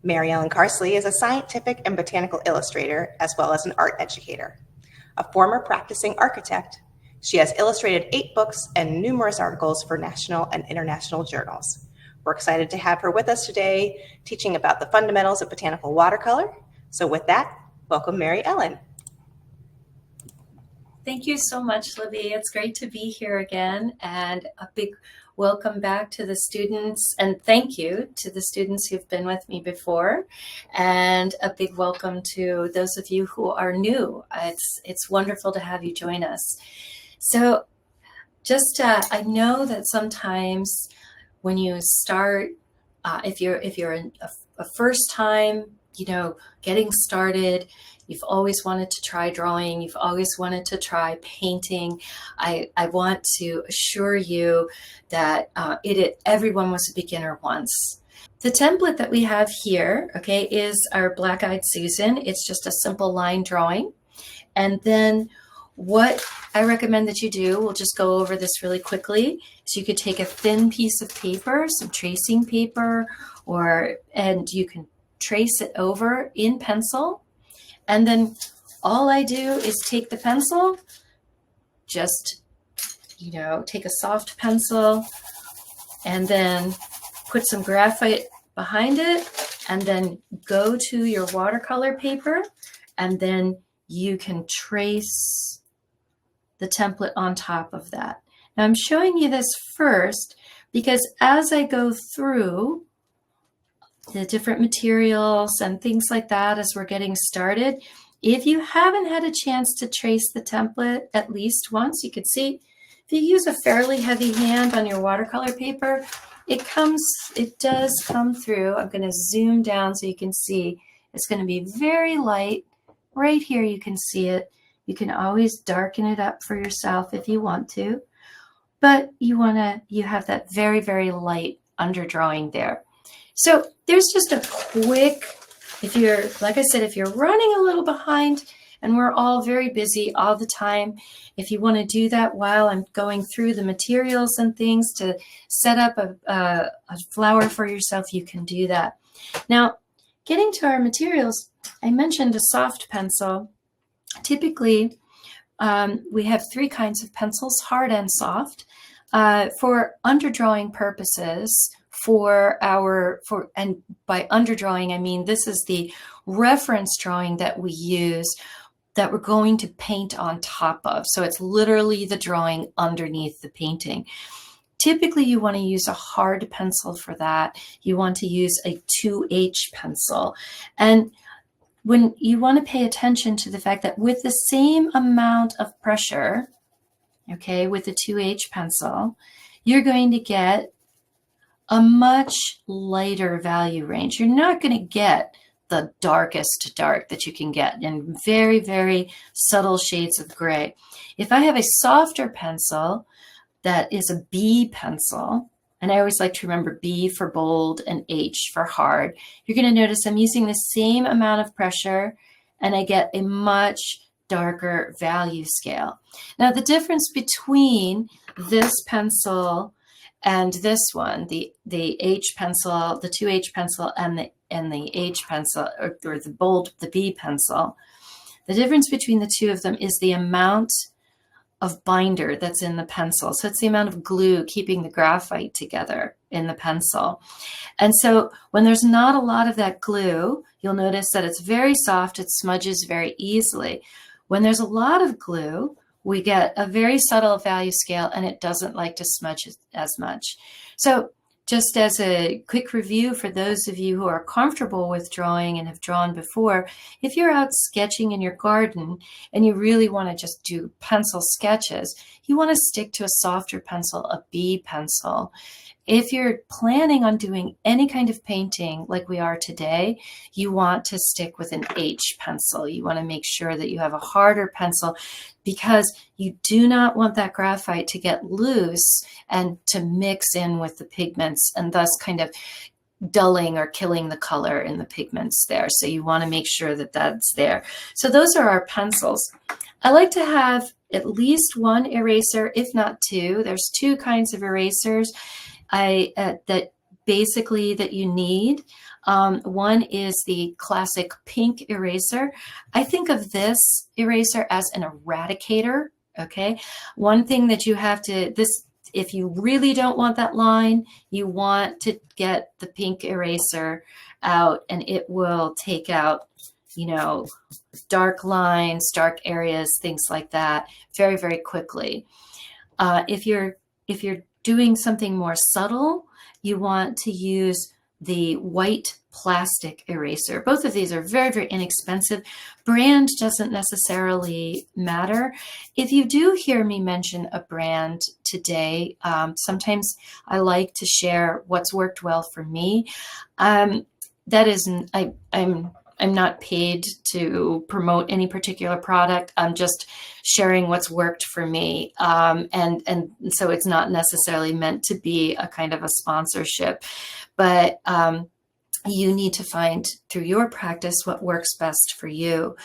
Mary Ellen Carsley is a scientific and botanical illustrator as well as an art educator. A former practicing architect, she has illustrated 8 books and numerous articles for national and international journals. We're excited to have her with us today, teaching about the fundamentals of botanical watercolor. So with that, welcome Mary Ellen. Thank you so much, Libby. It's great to be here again, and a big welcome back to the students, and thank you to the students who've been with me before, and a big welcome to those of you who are new. It's wonderful to have you join us. So just I know that sometimes when you start, if you're a first time, getting started, you've always wanted to try drawing, you've always wanted to try painting, I want to assure you that everyone was a beginner once. The template that we have here, okay, is our Blackeyed Susan. It's just a simple line drawing. And then what I recommend that you do, we'll just go over this really quickly, is you could take a thin piece of paper, some tracing paper, and you can trace it over in pencil. And then all I do is take the pencil, just, take a soft pencil and then put some graphite behind it, and then go to your watercolor paper, and then you can trace the template on top of that. Now I'm showing you this first because as I go through the different materials and things like that as we're getting started, if you haven't had a chance to trace the template at least once, you could see if you use a fairly heavy hand on your watercolor paper, it does come through. I'm going to zoom down so you can see it's going to be very light. Right here you can see it. You can always darken it up for yourself if you want to, but you have that very, very light underdrawing there. So there's just a quick, like I said, if you're running a little behind, and we're all very busy all the time, if you want to do that while I'm going through the materials and things to set up a flower for yourself, you can do that. Now, getting to our materials, I mentioned a soft pencil. Typically, we have 3 kinds of pencils, hard and soft, for underdrawing purposes. And by underdrawing, I mean this is the reference drawing that we use that we're going to paint on top of. So it's literally the drawing underneath the painting. Typically, you want to use a hard pencil for that. You want to use a 2H pencil. And when you want to pay attention to the fact that with the same amount of pressure, okay, with the 2H pencil, you're going to get a much lighter value range. You're not going to get the darkest dark that you can get in very, very subtle shades of gray. If I have a softer pencil that is a B pencil, and I always like to remember B for bold and H for hard, you're going to notice I'm using the same amount of pressure and I get a much darker value scale. Now the difference between this pencil and this one, the H pencil, the 2H pencil, and the H pencil, or the B pencil, the difference between the two of them is the amount of binder that's in the pencil. So it's the amount of glue keeping the graphite together in the pencil. And so when there's not a lot of that glue, you'll notice that it's very soft, it smudges very easily. When there's a lot of glue, we get a very subtle value scale, and it doesn't like to smudge as much. So just as a quick review for those of you who are comfortable with drawing and have drawn before, if you're out sketching in your garden and you really want to just do pencil sketches, you want to stick to a softer pencil, a B pencil. If you're planning on doing any kind of painting like we are today, you want to stick with an H pencil. You want to make sure that you have a harder pencil because you do not want that graphite to get loose and to mix in with the pigments and thus kind of dulling or killing the color in the pigments there. So you want to make sure that that's there. So those are our pencils. I like to have at least 1 eraser, if not 2. There's 2 kinds of erasers that basically that you need. One is the classic pink eraser. I think of this eraser as an eradicator. Okay. One thing that you have to, if you really don't want that line, you want to get the pink eraser out, and it will take out, you know, dark lines, dark areas, things like that very, very quickly. If you're doing something more subtle, you want to use the white plastic eraser. Both of these are very, very inexpensive. Brand doesn't necessarily matter. If you do hear me mention a brand today, sometimes I like to share what's worked well for me. That isn't, I'm not paid to promote any particular product. I'm just sharing what's worked for me. And so it's not necessarily meant to be a kind of a sponsorship, but you need to find through your practice what works best for you.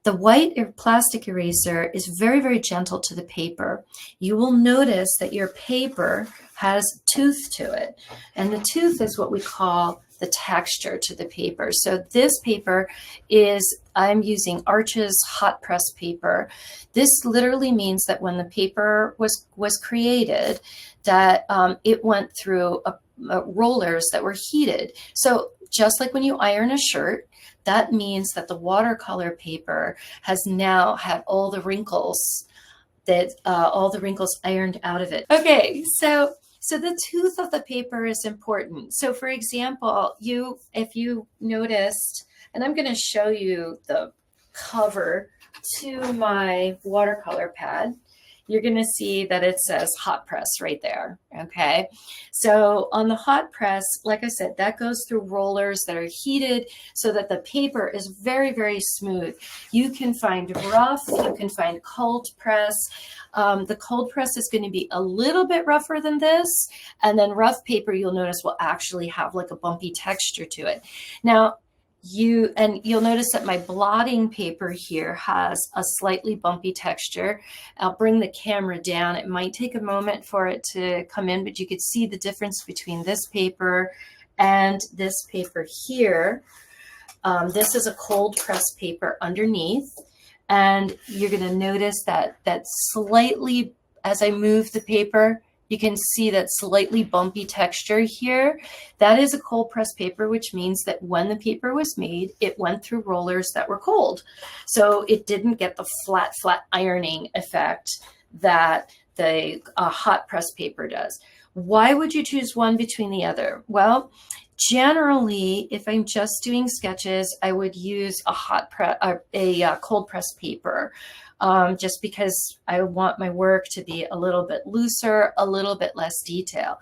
The white plastic eraser is very, very gentle to the paper. You will notice that your paper has tooth to it. And the tooth is what we call the texture to the paper. So this paper is, I'm using Arches hot press paper. This literally means that when the paper was created, that it went through rollers that were heated. So just like when you iron a shirt, that means that the watercolor paper has now had all the wrinkles ironed out of it. Okay, so the tooth of the paper is important. So for example, if you noticed, and I'm going to show you the cover to my watercolor pad, you're going to see that it says hot press right there. Okay. So on the hot press, like I said, that goes through rollers that are heated so that the paper is very, very smooth. You can find rough, you can find cold press. The cold press is going to be a little bit rougher than this. And then rough paper, you'll notice, will actually have like a bumpy texture to it. Now, you'll notice that my blotting paper here has a slightly bumpy texture. I'll bring the camera down. It might take a moment for it to come in, but you could see the difference between this paper and this paper here. This is a cold press paper underneath. And you're going to notice that slightly, as I move the paper, you can see that slightly bumpy texture here. That is a cold press paper, which means that when the paper was made, it went through rollers that were cold. So it didn't get the flat ironing effect that the hot press paper does. Why would you choose one between the other? Well, generally, if I'm just doing sketches, I would use a cold press paper. Just because I want my work to be a little bit looser, a little bit less detail.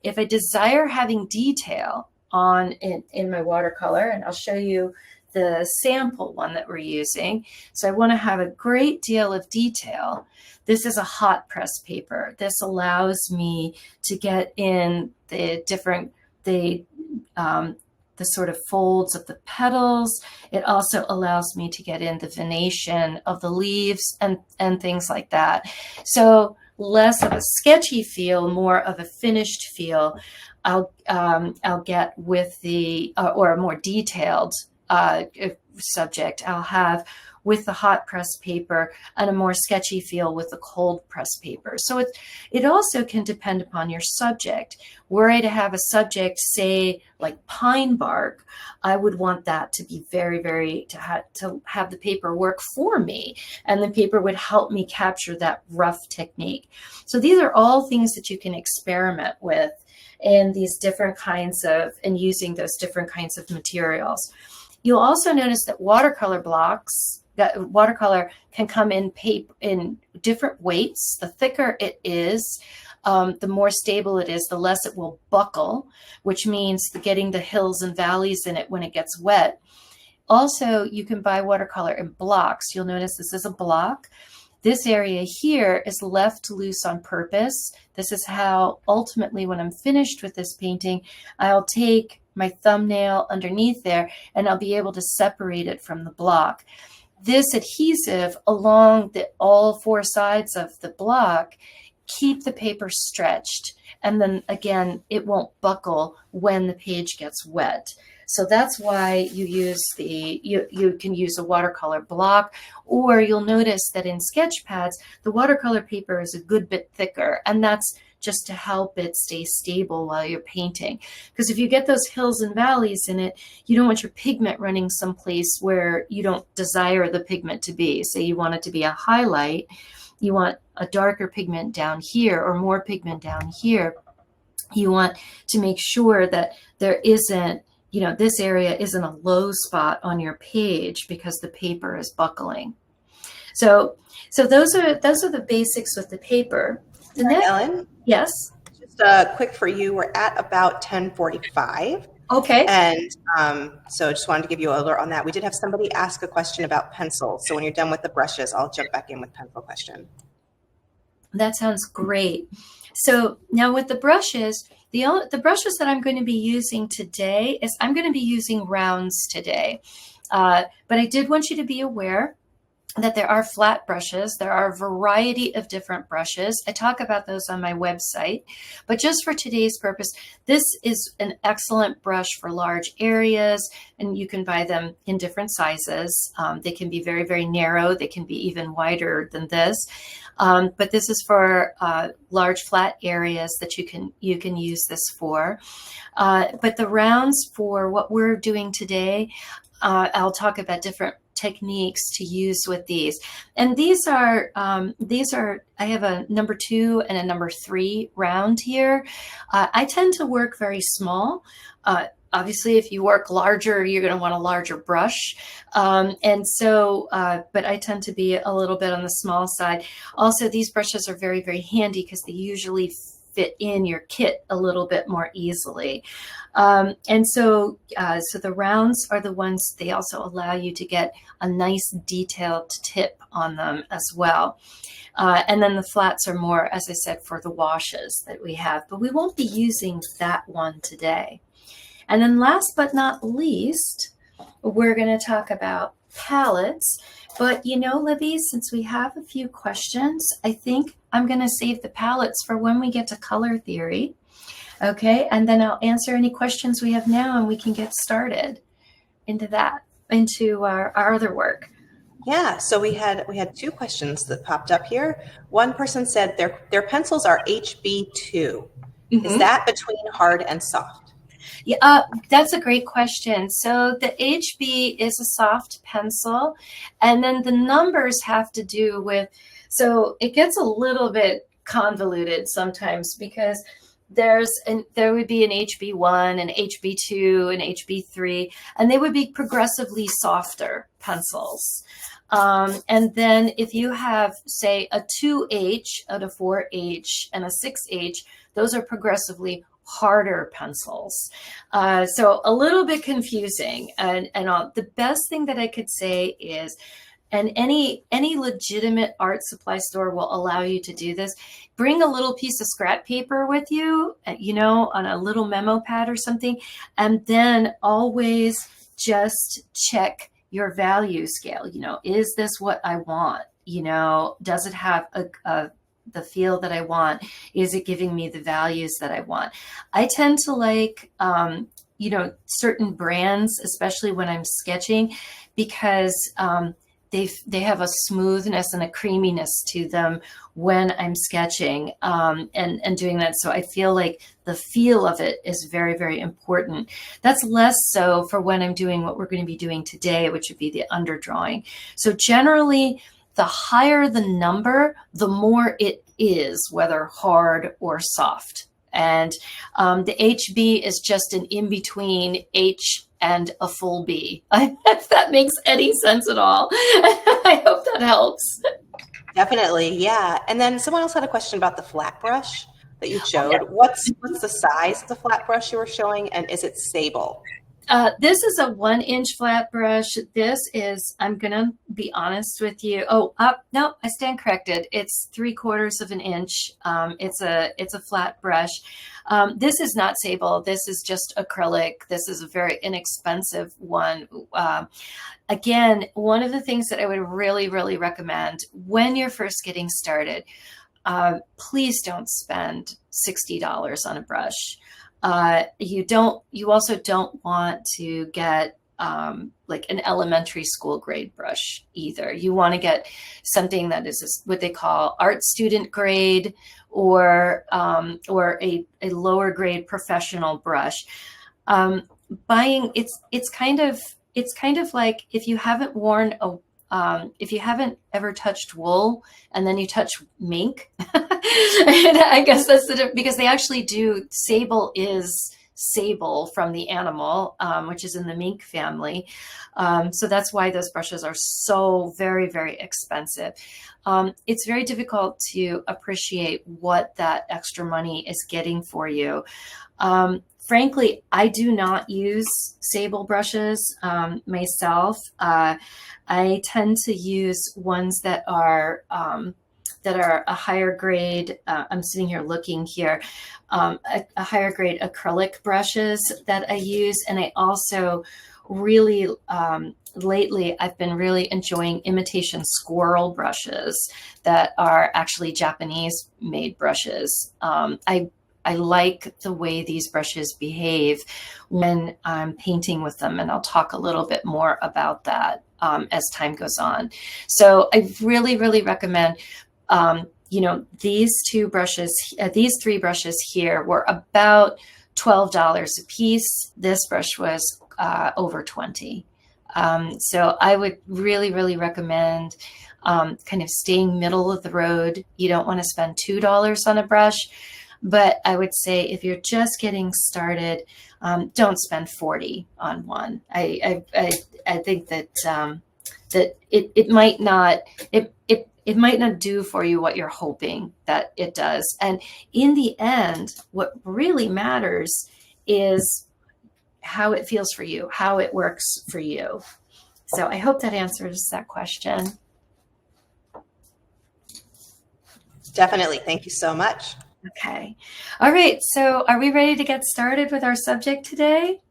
If I desire having detail in my watercolor, and I'll show you the sample one that we're using. So I want to have a great deal of detail. This is a hot press paper. This allows me to get in the sort of folds of the petals. It also allows me to get in the venation of the leaves and things like that. So less of a sketchy feel, more of a finished feel I'll get with the, or a more detailed subject I'll have with the hot press paper, and a more sketchy feel with the cold press paper. So it also can depend upon your subject. Were I to have a subject, say like pine bark, I would want that to be very, very, to have the paper work for me, and the paper would help me capture that rough technique. So these are all things that you can experiment with in these different kinds of, and using those different kinds of materials. You'll also notice that watercolor can come in different weights. The thicker it is, the more stable it is, the less it will buckle, which means getting the hills and valleys in it when it gets wet. Also, you can buy watercolor in blocks. You'll notice this is a block. This area here is left loose on purpose. This is how ultimately, when I'm finished with this painting, I'll take my thumbnail underneath there and I'll be able to separate it from the block. This adhesive along all four sides of the block keep the paper stretched. And then again, it won't buckle when the page gets wet. So that's why you use you can use a watercolor block, or you'll notice that in sketch pads, the watercolor paper is a good bit thicker, and that's just to help it stay stable while you're painting. Because if you get those hills and valleys in it, you don't want your pigment running someplace where you don't desire the pigment to be. Say you want it to be a highlight, you want a darker pigment down here or more pigment down here. You want to make sure that there isn't, this area isn't a low spot on your page because the paper is buckling. So those are the basics with the paper. The next, Ellen? yes. Just quick for you, we're at about 10:45. Okay. And so just wanted to give you an alert on that. We did have somebody ask a question about pencils. So when you're done with the brushes, I'll jump back in with pencil question. That sounds great. So now with the brushes, the brushes that I'm going to be using today is I'm going to be using rounds today. But I did want you to be aware that there are flat brushes. There are a variety of different brushes. I talk about those on my website, but just for today's purpose, this is an excellent brush for large areas, and you can buy them in different sizes. They can be very, very narrow. They can be even wider than this. But this is for large flat areas that you can use this for. But the rounds for what we're doing today, I'll talk about different techniques to use with these. And these are I have a number 2 and a number 3 round here. I tend to work very small. Obviously, if you work larger, you're going to want a larger brush. But I tend to be a little bit on the small side. Also, these brushes are very, very handy because they usually fit in your kit a little bit more easily. So the rounds are the ones, they also allow you to get a nice detailed tip on them as well. And then the flats are more, as I said, for the washes that we have, but we won't be using that one today. And then last but not least, we're going to talk about palettes. But Libby, since we have a few questions, I think I'm going to save the palettes for when we get to color theory. Okay, and then I'll answer any questions we have now, and we can get started into our other work. Yeah, so we had 2 questions that popped up here. One person said their pencils are HB2. Mm-hmm. Is that between hard and soft? Yeah, that's a great question. So the HB is a soft pencil, and then the numbers have to do with, so it gets a little bit convoluted sometimes because there would be an HB1, an HB2, an HB3, and they would be progressively softer pencils. And then if you have, say, a 2H out of 4H and a 6H, those are progressively harder pencils. So a little bit confusing. And the best thing that I could say is, and any legitimate art supply store will allow you to do this, bring a little piece of scrap paper with you, on a little memo pad or something, and then always just check your value scale. Is this what I want? Does it have the feel that I want? Is it giving me the values that I want? I tend to like, certain brands, especially when I'm sketching, because they have a smoothness and a creaminess to them when I'm sketching and doing that. So I feel like the feel of it is very, very important. That's less so for when I'm doing what we're going to be doing today, which would be the underdrawing. So generally, the higher the number, the more it is, whether hard or soft. And the HB is just an in-between H and a full B. If that makes any sense at all. I hope that helps. Definitely, yeah. And then someone else had a question about the flat brush that you showed. Okay. What's the size of the flat brush you were showing, and is it sable? This is a 1-inch flat brush. This is, I'm going to be honest with you. No, I stand corrected. It's 3/4 of an inch. It's a flat brush. This is not sable. This is just acrylic. This is a very inexpensive one. Again, one of the things that I would really, really recommend when you're first getting started, please don't spend $60 on a brush. You also don't want to get like an elementary school grade brush either. You want to get something that is what they call art student grade, or a lower grade professional brush. Buying it's kind of like if you haven't worn a if you haven't ever touched wool and then you touch mink. And I guess that's because they actually do. Sable is sable from the animal, which is in the mink family. So that's why those brushes are so very, very expensive. It's very difficult to appreciate what that extra money is getting for you. Frankly, I do not use sable brushes myself. I tend to use ones that are a higher grade. I'm sitting here looking here, a higher grade acrylic brushes that I use. And I also really, lately, I've been really enjoying imitation squirrel brushes that are actually Japanese made brushes. I like the way these brushes behave when I'm painting with them, and I'll talk a little bit more about that as time goes on. So I really, really recommend, these three brushes here were about $12 a piece. This brush was over $20. So I would really, really recommend kind of staying middle of the road. You don't want to spend $2 on a brush. But I would say if you're just getting started, don't spend $40 on one. I think that it might not do for you what you're hoping that it does. And in the end, what really matters is how it feels for you, how it works for you. So I hope that answers that question. Definitely. Thank you so much. Okay. All right. So are we ready to get started with our subject today?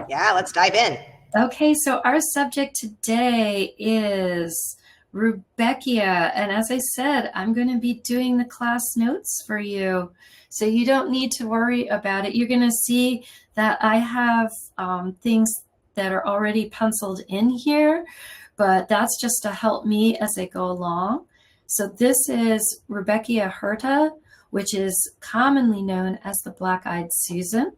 Yeah, let's dive in. Okay. So our subject today is Rudbeckia. And as I said, I'm going to be doing the class notes for you. So you don't need to worry about it. You're going to see that I have things that are already penciled in here, but that's just to help me as I go along. So this is Rudbeckia hirta, which is commonly known as the Blackeyed Susan.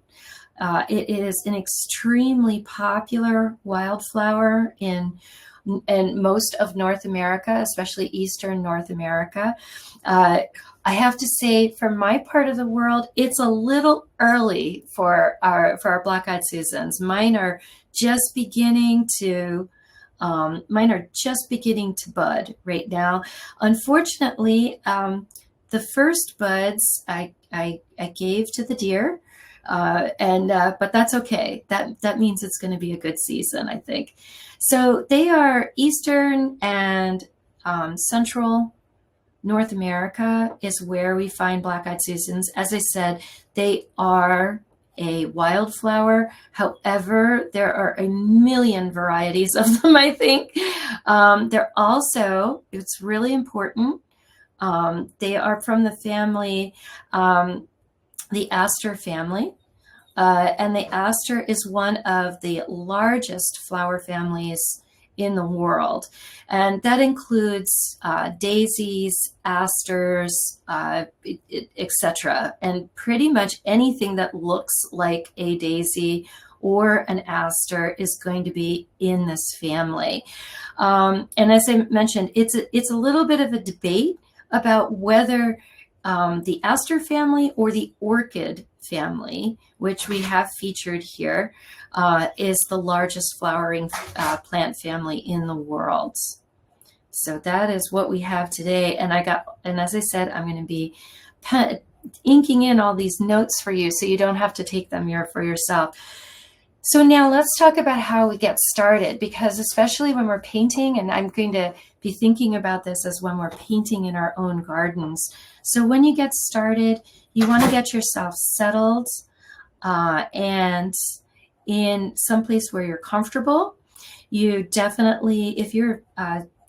It is an extremely popular wildflower in most of North America, especially Eastern North America. I have to say, from my part of the world, it's a little early for our Blackeyed Susans. Mine are just beginning to bud right now. Unfortunately, the first buds I gave to the deer, but that's okay. That means it's going to be a good season, I think. So they are Eastern and Central North America is where we find Blackeyed Susans. As I said, they are a wildflower. However, there are a million varieties of them, I think. They're also, it's really important, they are from the family, the aster family. And the aster is one of the largest flower families in the world. And that includes daisies, asters, etc. And pretty much anything that looks like a daisy or an aster is going to be in this family. And as I mentioned, it's a little bit of a debate about whether the aster family or the orchid family, which we have featured here, is the largest flowering plant family in the world. So that is what we have today. And as I said, I'm going to be inking in all these notes for you so you don't have to take them for yourself. So now let's talk about how we get started, because especially when we're painting, and I'm going to be thinking about this as when we're painting in our own gardens. So when you get started, you want to get yourself settled and in some place where you're comfortable. You definitely, if you're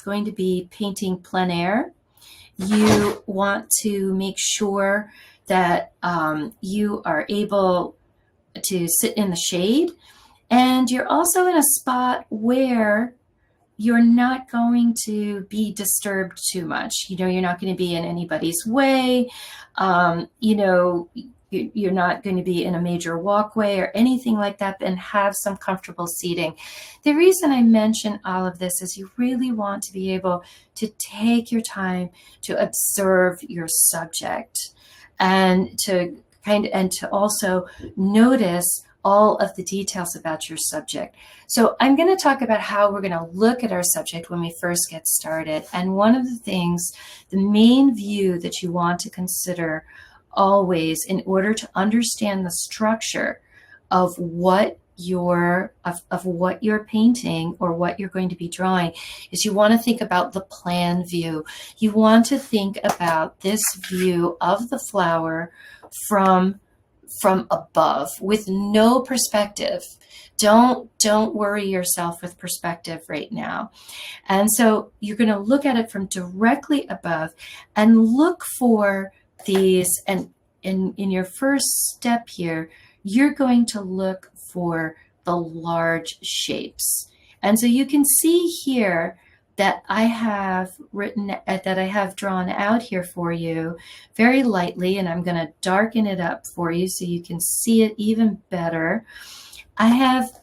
going to be painting plein air, You want to make sure that you are able to sit in the shade, and you're also in a spot where you're not going to be disturbed too much. You're not going to be in anybody's way. You're not going to be in a major walkway or anything like that, and have some comfortable seating. The reason I mention all of this is you really want to be able to take your time to observe your subject, and to also notice all of the details about your subject. So I'm going to talk about how we're going to look at our subject when we first get started. And one of the things, the main view that you want to consider always in order to understand the structure of what you're painting or what you're going to be drawing, is you want to think about the plan view. You want to think about this view of the flower from above, with no perspective. Don't worry yourself with perspective right now. And so you're going to look at it from directly above and look for these. And in your first step here, you're going to look for the large shapes. And so you can see here that I have drawn out here for you very lightly, and I'm going to darken it up for you so you can see it even better. I have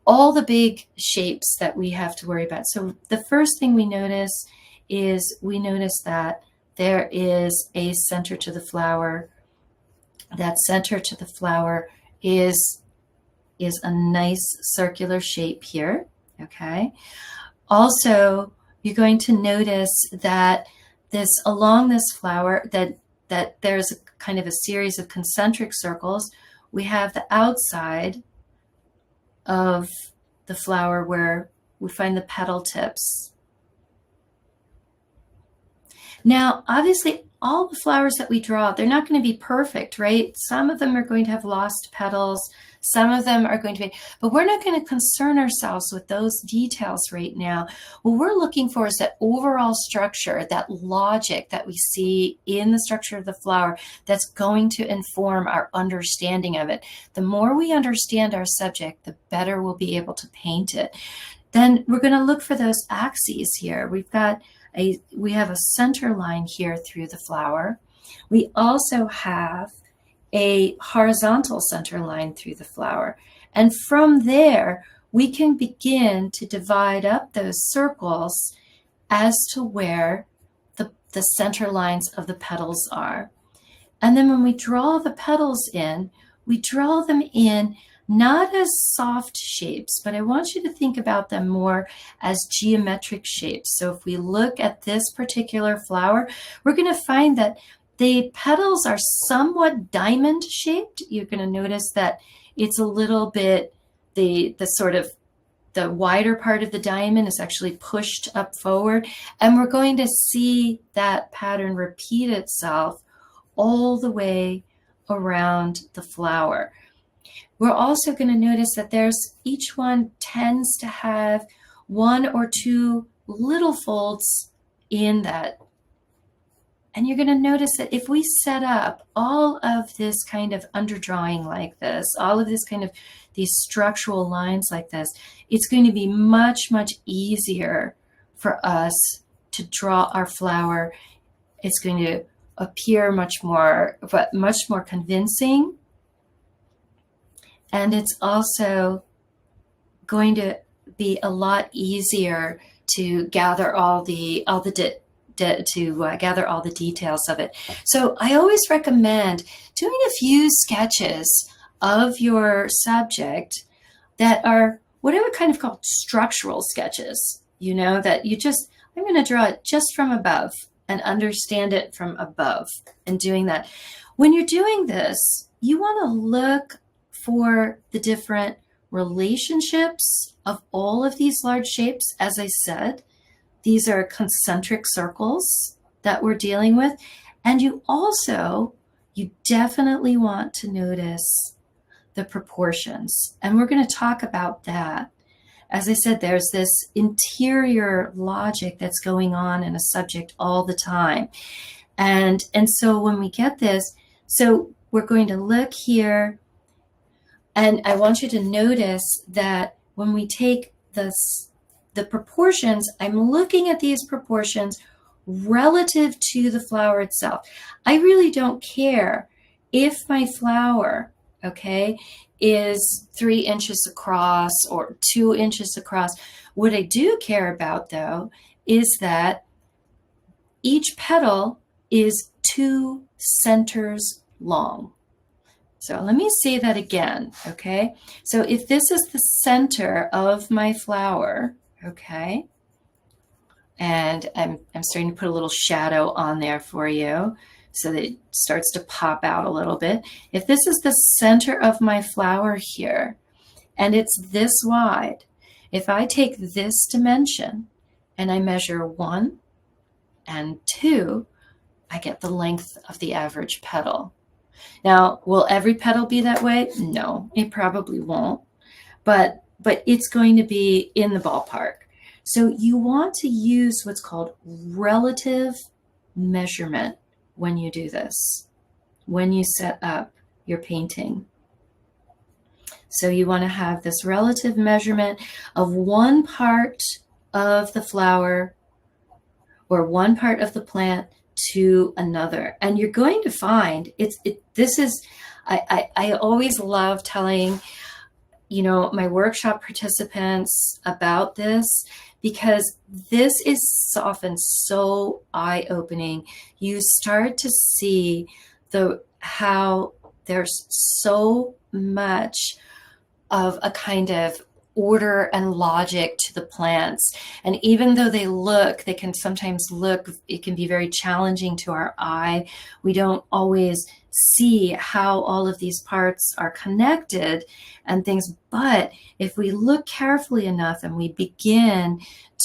all the big shapes that we have to worry about. So the first thing we notice that there is a center to the flower. That center to the flower is a nice circular shape here, okay? Also, you're going to notice that along this flower, that there's a kind of a series of concentric circles. We have the outside of the flower where we find the petal tips. Now, obviously, all the flowers that we draw, they're not going to be perfect, right? Some of them are going to have lost petals. Some of them are going to be, but we're not going to concern ourselves with those details right now. What we're looking for is that overall structure, that logic that we see in the structure of the flower that's going to inform our understanding of it. The more we understand our subject, the better we'll be able to paint it. Then we're going to look for those axes here. We have a center line here through the flower. We also have a horizontal center line through the flower. And from there, we can begin to divide up those circles as to where the center lines of the petals are. And then when we draw the petals in, we draw them in not as soft shapes, but I want you to think about them more as geometric shapes. So if we look at this particular flower, we're going to find that the petals are somewhat diamond shaped. You're going to notice that it's a little bit, the wider part of the diamond is actually pushed up forward. And we're going to see that pattern repeat itself all the way around the flower. We're also going to notice that each one tends to have one or two little folds in that. And you're going to notice that if we set up all of this kind of underdrawing like this, all of this kind of these structural lines like this, it's going to be much, much easier for us to draw our flower. It's going to appear much more convincing. And it's also going to be a lot easier to gather all the details of it. So I always recommend doing a few sketches of your subject that are what I would kind of call structural sketches, that I'm going to draw it just from above and understand it from above, and doing that. When you're doing this, you want to look for the different relationships of all of these large shapes. As I said, these are concentric circles that we're dealing with. And you definitely want to notice the proportions. And we're going to talk about that as I said, there's this interior logic that's going on in a subject all the time. And so when we get this, so we're going to look here, and I want you to notice that when we take the proportions, I'm looking at these proportions relative to the flower itself. I really don't care if my flower, okay, is 3 inches across or 2 inches across. What I do care about, though, is that each petal is 2 centers long. So let me say that again, okay? So if this is the center of my flower, okay, and I'm starting to put a little shadow on there for you so that it starts to pop out a little bit. If this is the center of my flower here, and it's this wide, if I take this dimension and I measure 1 and 2, I get the length of the average petal. Now, will every petal be that way? No, it probably won't, but it's going to be in the ballpark. So you want to use what's called relative measurement when you do this, when you set up your painting. So you want to have this relative measurement of one part of the flower or one part of the plant to another. And you're going to find I always love telling, my workshop participants about this, because this is often so eye-opening. You start to see how there's so much of a kind of order and logic to the plants. And even though they can sometimes look, it can be very challenging to our eye. We don't always see how all of these parts are connected and things. But if we look carefully enough and we begin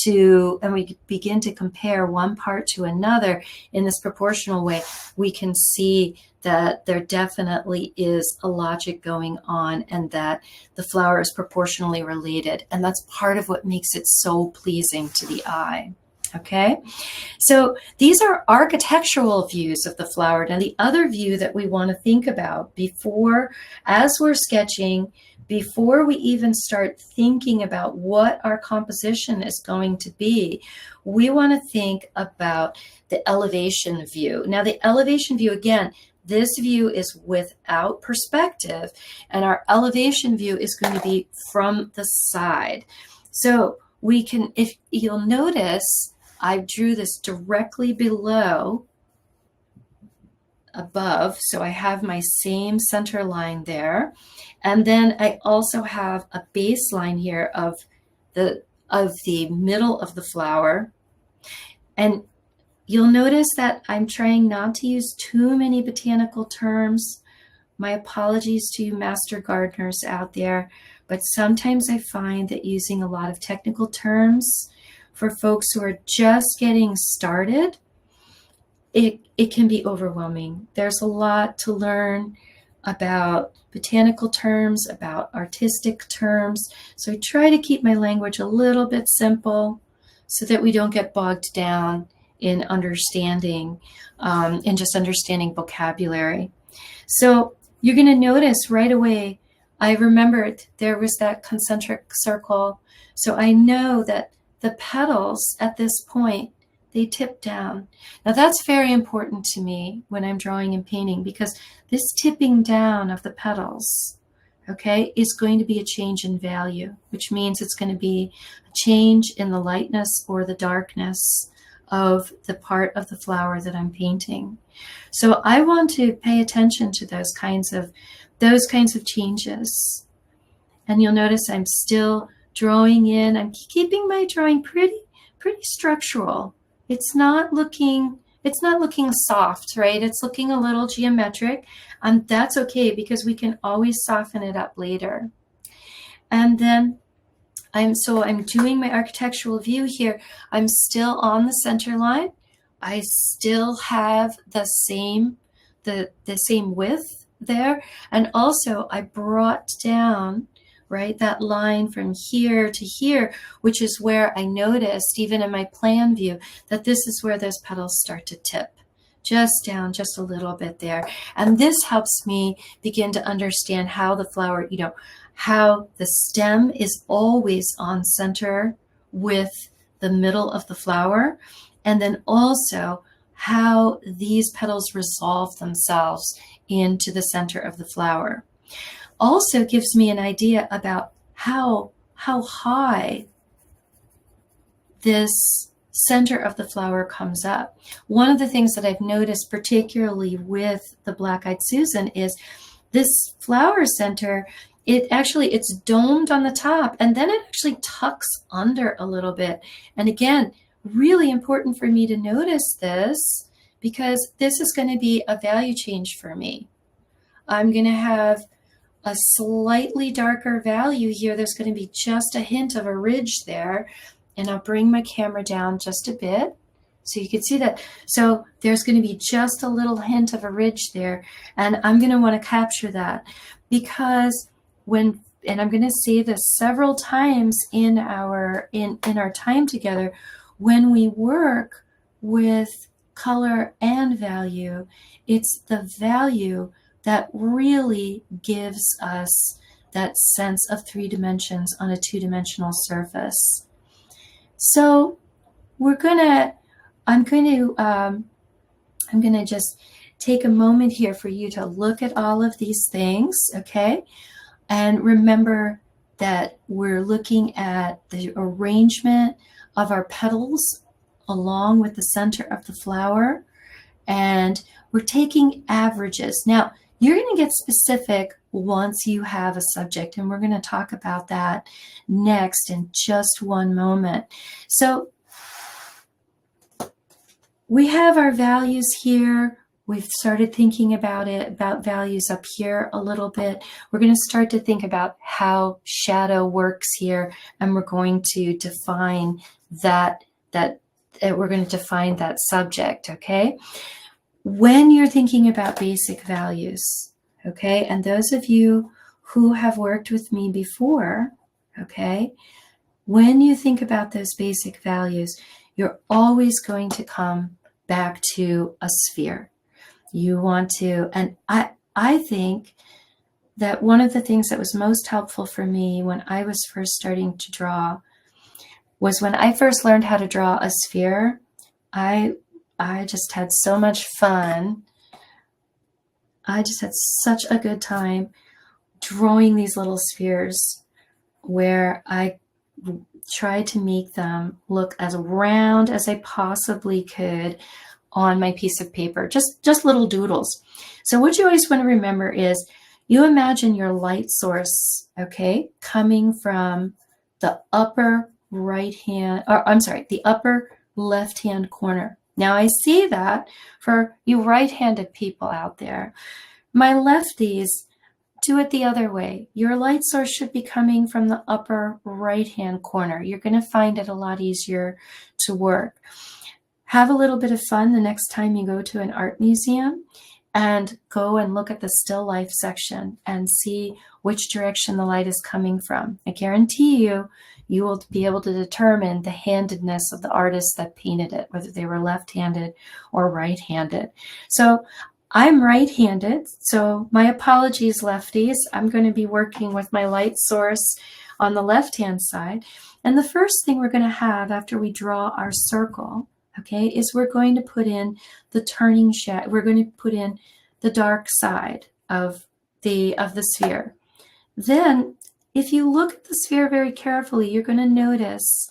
to compare one part to another in this proportional way, we can see that there definitely is a logic going on and that the flower is proportionally related. And that's part of what makes it so pleasing to the eye. Okay, so these are architectural views of the flower. Now, the other view that we want to think about as we're sketching, before we even start thinking about what our composition is going to be, we want to think about the elevation view. Now, the elevation view, again, this view is without perspective, and our elevation view is going to be from the side. So we can, if you'll notice, I drew this directly below, above, so I have my same center line there. And then I also have a baseline here of the middle of the flower. And you'll notice that I'm trying not to use too many botanical terms. My apologies to you master gardeners out there, but sometimes I find that using a lot of technical terms for folks who are just getting started, it can be overwhelming. There's a lot to learn about botanical terms, about artistic terms. So I try to keep my language a little bit simple so that we don't get bogged down in understanding, in just understanding vocabulary. So you're going to notice right away, I remembered there was that concentric circle. So I know that the petals at this point, they tip down. Now that's very important to me when I'm drawing and painting, because this tipping down of the petals, okay, is going to be a change in value, which means it's going to be a change in the lightness or the darkness of the part of the flower that I'm painting. So I want to pay attention to those kinds of changes. And you'll notice I'm still drawing in. I'm keeping my drawing pretty structural. It's not looking soft, right? It's looking a little geometric, and that's okay because we can always soften it up later. And then I'm doing my architectural view here. I'm still on the center line. I still have the same width there, and also I brought down right? That line from here to here, which is where I noticed, even in my plan view, that this is where those petals start to tip. Just down just a little bit there. And this helps me begin to understand how the flower, how the stem is always on center with the middle of the flower. And then also how these petals resolve themselves into the center of the flower. Also gives me an idea about how high this center of the flower comes up. One of the things that I've noticed, particularly with the Blackeyed Susan, is this flower center, it's domed on the top, and then it actually tucks under a little bit. And again, really important for me to notice this, because this is going to be a value change for me. I'm going to have a slightly darker value here. There's going to be just a hint of a ridge there. And I'll bring my camera down just a bit so you can see that. So there's going to be just a little hint of a ridge there. And I'm going to want to capture that, because and I'm going to say this several times in our time together, when we work with color and value, it's the value that really gives us that sense of 3 dimensions on a 2-dimensional surface. So I'm going to just take a moment here for you to look at all of these things, okay? And remember that we're looking at the arrangement of our petals along with the center of the flower, and we're taking averages. Now, you're going to get specific once you have a subject, and we're going to talk about that next in just one moment. So we have our values here. We've started thinking about values up here a little bit. We're going to start to think about how shadow works here, and we're going to define that subject, okay? When you're thinking about basic values, okay, and those of you who have worked with me before, okay, when you think about those basic values, you're always going to come back to a sphere. You want to, and I think that one of the things that was most helpful for me when I was first starting to draw was when I first learned how to draw a sphere. I just had so much fun. I just had such a good time drawing these little spheres, where I tried to make them look as round as I possibly could on my piece of paper, just little doodles. So what you always want to remember is you imagine your light source, okay, coming from the upper the upper left-hand corner. Now I see that for you right-handed people out there. My lefties, do it the other way. Your light source should be coming from the upper right-hand corner. You're going to find it a lot easier to work. Have a little bit of fun the next time you go to an art museum, and go and look at the still life section and see which direction the light is coming from. I guarantee you, you will be able to determine the handedness of the artist that painted it, whether they were left-handed or right-handed. So I'm right-handed, so my apologies, lefties. I'm going to be working with my light source on the left-hand side. And the first thing we're going to have after we draw our circle, okay, is we're going to put in the turning shadow. We're going to put in the dark side of the sphere. Then, if you look at the sphere very carefully, you're going to notice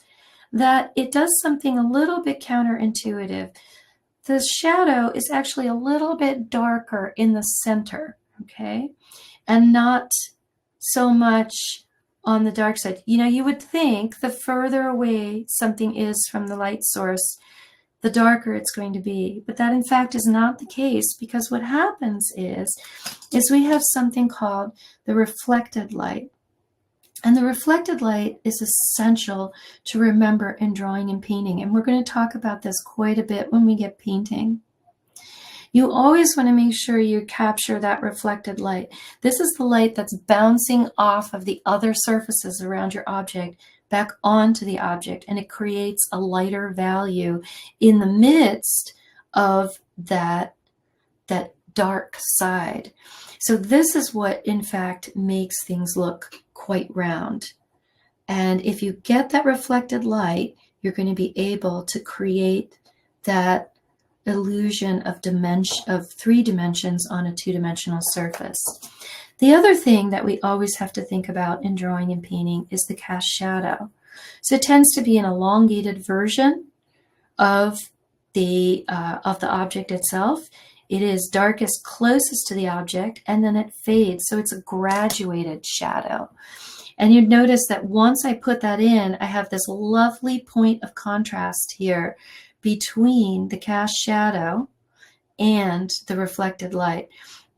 that it does something a little bit counterintuitive. The shadow is actually a little bit darker in the center, okay, and not so much on the dark side. You know, you would think the further away something is from the light source, the darker it's going to be. But that, in fact, is not the case, because what happens is we have something called the reflected light. And the reflected light is essential to remember in drawing and painting. And we're going to talk about this quite a bit when we get painting. You always want to make sure you capture that reflected light. This is the light that's bouncing off of the other surfaces around your object back onto the object, and it creates a lighter value in the midst of that dark side. So this is what, in fact, makes things look quite round. And if you get that reflected light, you're going to be able to create that illusion of three dimensions on a two-dimensional surface. The other thing that we always have to think about in drawing and painting is the cast shadow. So it tends to be an elongated version of the object itself. It is darkest closest to the object, and then it fades. So it's a graduated shadow. And you'd notice that once I put that in, I have this lovely point of contrast here between the cast shadow and the reflected light.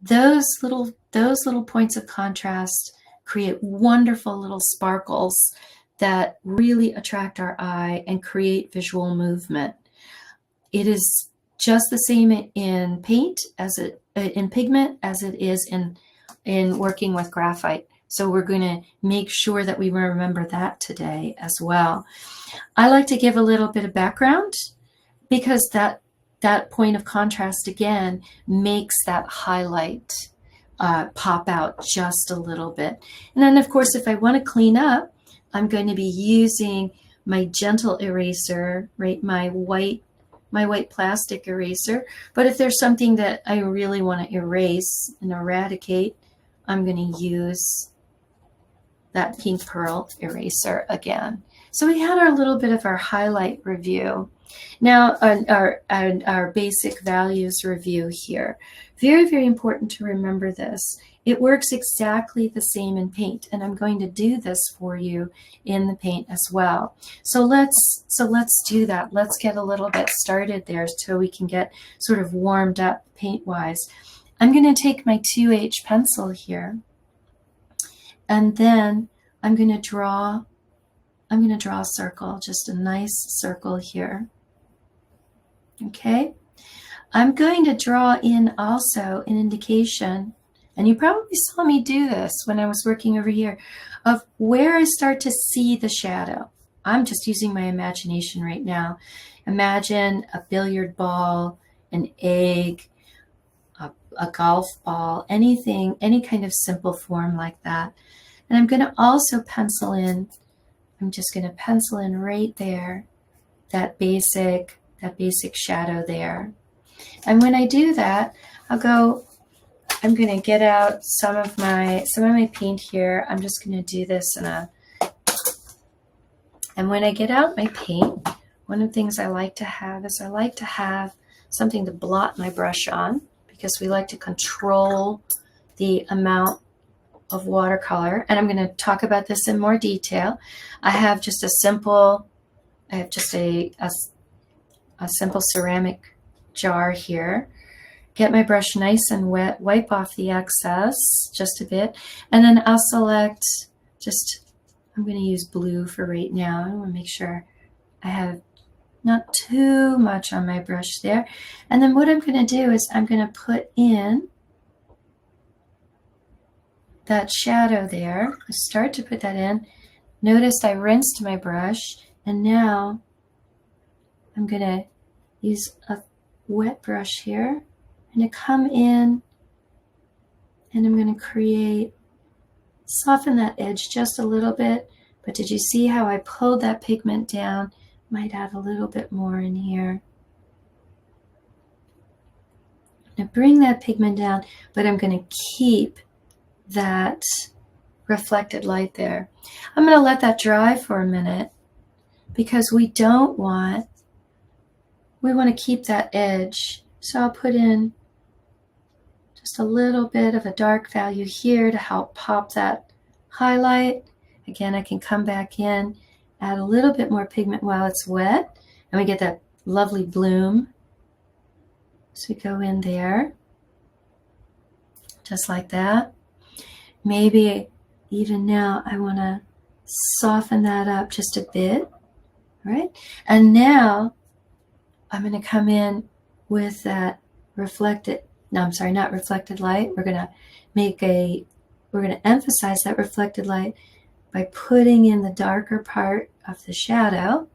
Those little points of contrast create wonderful little sparkles that really attract our eye and create visual movement. It is just the same in paint in pigment as it is in working with graphite. So we're going to make sure that we remember that today as well. I like to give a little bit of background because that point of contrast again makes that highlight pop out just a little bit. And then of course, if I want to clean up, I'm going to be using my gentle eraser, right? My white plastic eraser. But if there's something that I really want to erase and eradicate, I'm going to use that pink pearl eraser again. So we had our little bit of our highlight review. Now our basic values review here. Very, very important to remember this. It works exactly the same in paint, and I'm going to do this for you in the paint as well. So let's do that. Let's get a little bit started there so we can get sort of warmed up paint-wise. I'm going to take my 2H pencil here, and then I'm going to draw a circle, just a nice circle here. Okay, I'm going to draw in also an indication, and you probably saw me do this when I was working over here, of where I start to see the shadow. I'm just using my imagination right now. Imagine a billiard ball, an egg, a golf ball, anything, any kind of simple form like that. And I'm going to also pencil in, I'm just going to pencil in right there, that basic shadow there. And when I do that, I'm going to get out some of my paint here. I'm just going to do this and when I get out my paint, one of the things I like to have is I like to have something to blot my brush on, because we like to control the amount of watercolor. And I'm going to talk about this in more detail. I have just a simple ceramic jar here. Get my brush nice and wet, wipe off the excess just a bit, and then I'll select I'm going to use blue for right now. I want to make sure I have not too much on my brush there. And then what I'm going to do is I'm going to put in that shadow there. I start to put that in. Notice I rinsed my brush, and now I'm going to use a wet brush here. I'm going to come in and I'm going to soften that edge just a little bit. But did you see how I pulled that pigment down? Might add a little bit more in here. Now bring that pigment down, but I'm going to keep that reflected light there. I'm going to let that dry for a minute, because we want to keep that edge. So I'll put in just a little bit of a dark value here to help pop that highlight. Again, I can come back in, add a little bit more pigment while it's wet, and we get that lovely bloom. So we go in there, just like that. Maybe even now I want to soften that up just a bit, right? And now I'm going to come in with that reflected, no, I'm sorry, not reflected light. We're going to emphasize that reflected light by putting in the darker part of the shadow,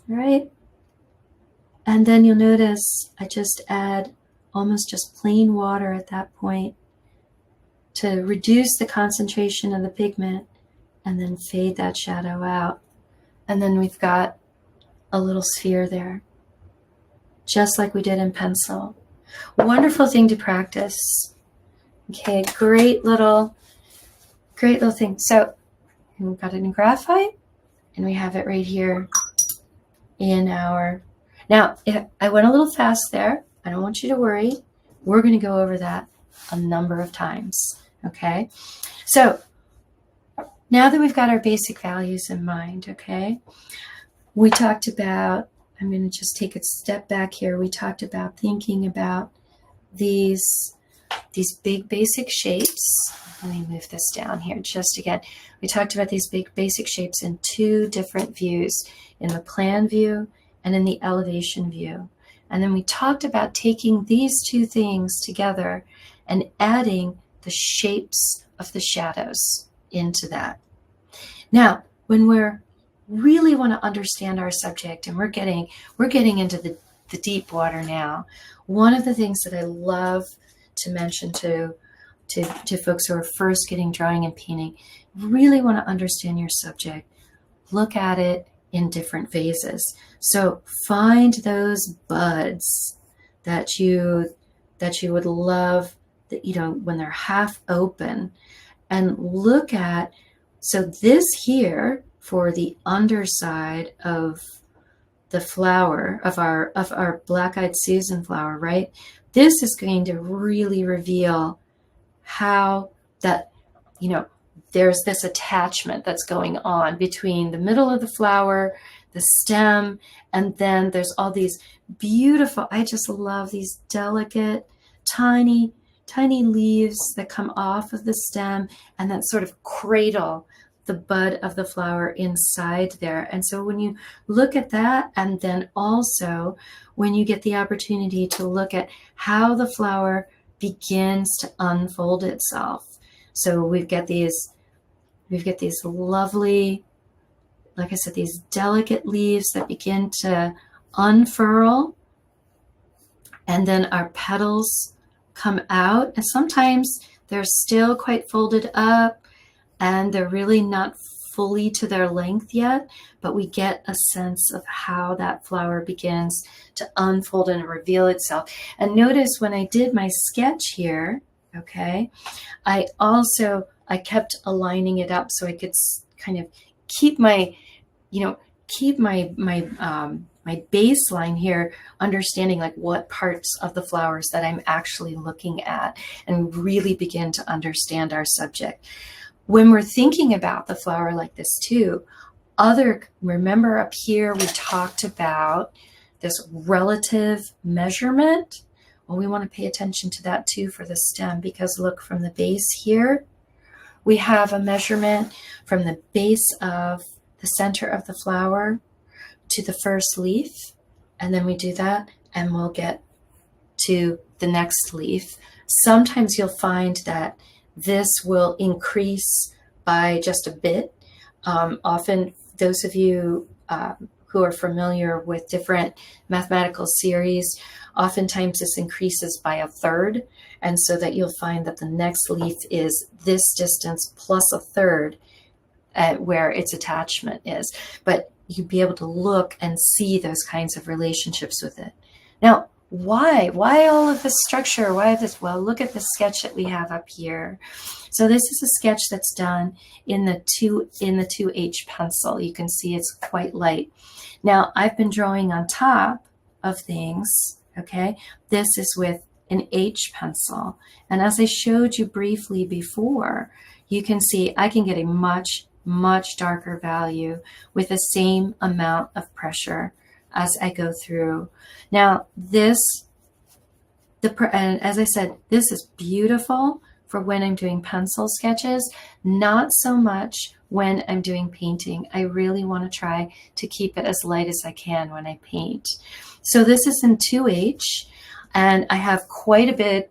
right? And then you'll notice I just add almost just plain water at that point to reduce the concentration of the pigment and then fade that shadow out. And then we've got a little sphere there, just like we did in pencil. Wonderful thing to practice. Okay, great little thing. So we've got it in graphite, and we have it right here in our, now if I went a little fast there, I don't want you to worry. We're going to go over that a number of times. Okay, so now that we've got our basic values in mind, okay, we talked about, I'm going to just take a step back here. We talked about thinking about these big basic shapes. Let me move this down here just again. We talked about these big basic shapes in two different views, in the plan view and in the elevation view. And then we talked about taking these two things together and adding the shapes of the shadows into that. Now, when we're really want to understand our subject and we're getting into the deep water now, one of the things that I love to mention to folks who are first getting drawing and painting, really want to understand your subject, look at it in different phases. So find those buds that you would love, that, you know, when they're half open, and look at, so this here for the underside of the flower of our Blackeyed Susan flower, right? This is going to really reveal how that, you know, there's this attachment that's going on between the middle of the flower, the stem, and then there's all these beautiful, I just love these delicate, tiny leaves that come off of the stem and that sort of cradle the bud of the flower inside there. And so when you look at that, and then also when you get the opportunity to look at how the flower begins to unfold itself. So we've got these lovely, like I said, these delicate leaves that begin to unfurl, and then our petals come out, and sometimes they're still quite folded up and they're really not fully to their length yet, but we get a sense of how that flower begins to unfold and reveal itself. And notice when I did my sketch here, okay, I kept aligning it up so I could kind of keep my, my baseline here, understanding like what parts of the flowers that I'm actually looking at, and really begin to understand our subject. When we're thinking about the flower like this too, remember up here we talked about this relative measurement. Well, we want to pay attention to that too for the stem, because look, from the base here, we have a measurement from the base of the center of the flower to the first leaf, and then we do that and we'll get to the next leaf. Sometimes you'll find that this will increase by just a bit. Often those of you who are familiar with different mathematical series, oftentimes this increases by a third, and so that you'll find that the next leaf is this distance plus a third where its attachment is. But you'd be able to look and see those kinds of relationships with it. Now, why all of this structure? Why this? Well, look at the sketch that we have up here. So this is a sketch that's done in the 2H pencil. You can see it's quite light. Now, I've been drawing on top of things, okay? This is with an H pencil. And as I showed you briefly before, you can see I can get a much darker value with the same amount of pressure as I go through. Now and as I said, this is beautiful for when I'm doing pencil sketches, not so much when I'm doing painting. I really want to try to keep it as light as I can when I paint. So this is in 2H, and I have quite a bit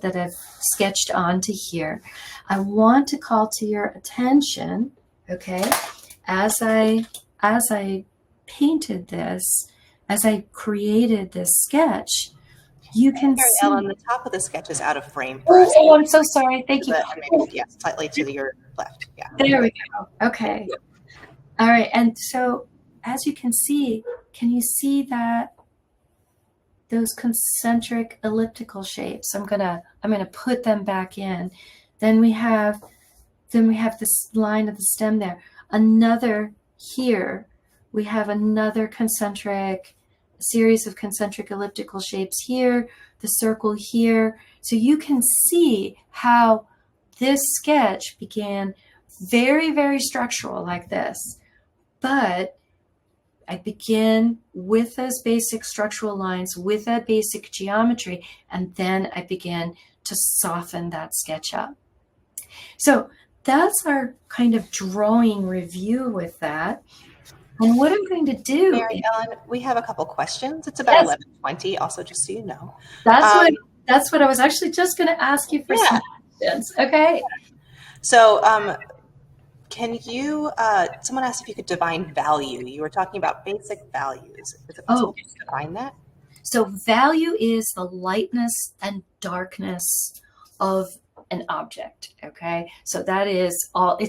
that I've sketched onto here. I want to call to your attention, okay, as I painted this, as I created this sketch, you can Mary see. Ellen, the top of the sketch is out of frame for us. Oh, I'm so sorry. Thank you. Maybe, yeah, slightly to your left. Yeah. There we go. Okay. All right. And so as you can see, can you see that those concentric elliptical shapes? I'm gonna put them back in. Then we have this line of the stem there. Another here. We have another series of concentric elliptical shapes here, the circle here. So you can see how this sketch began very, very structural like this. But I begin with those basic structural lines, with that basic geometry, and then I begin to soften that sketch up. So that's our kind of drawing review with that. And what I'm going to do, Mary Ellen, we have a couple questions. It's about 11:20, also, just so you know. That's what I was actually just going to ask you for some questions. Okay. So can you, someone asked if you could define value. You were talking about basic values. Is it possible to define that? So value is the lightness and darkness of an object. Okay, so that is all.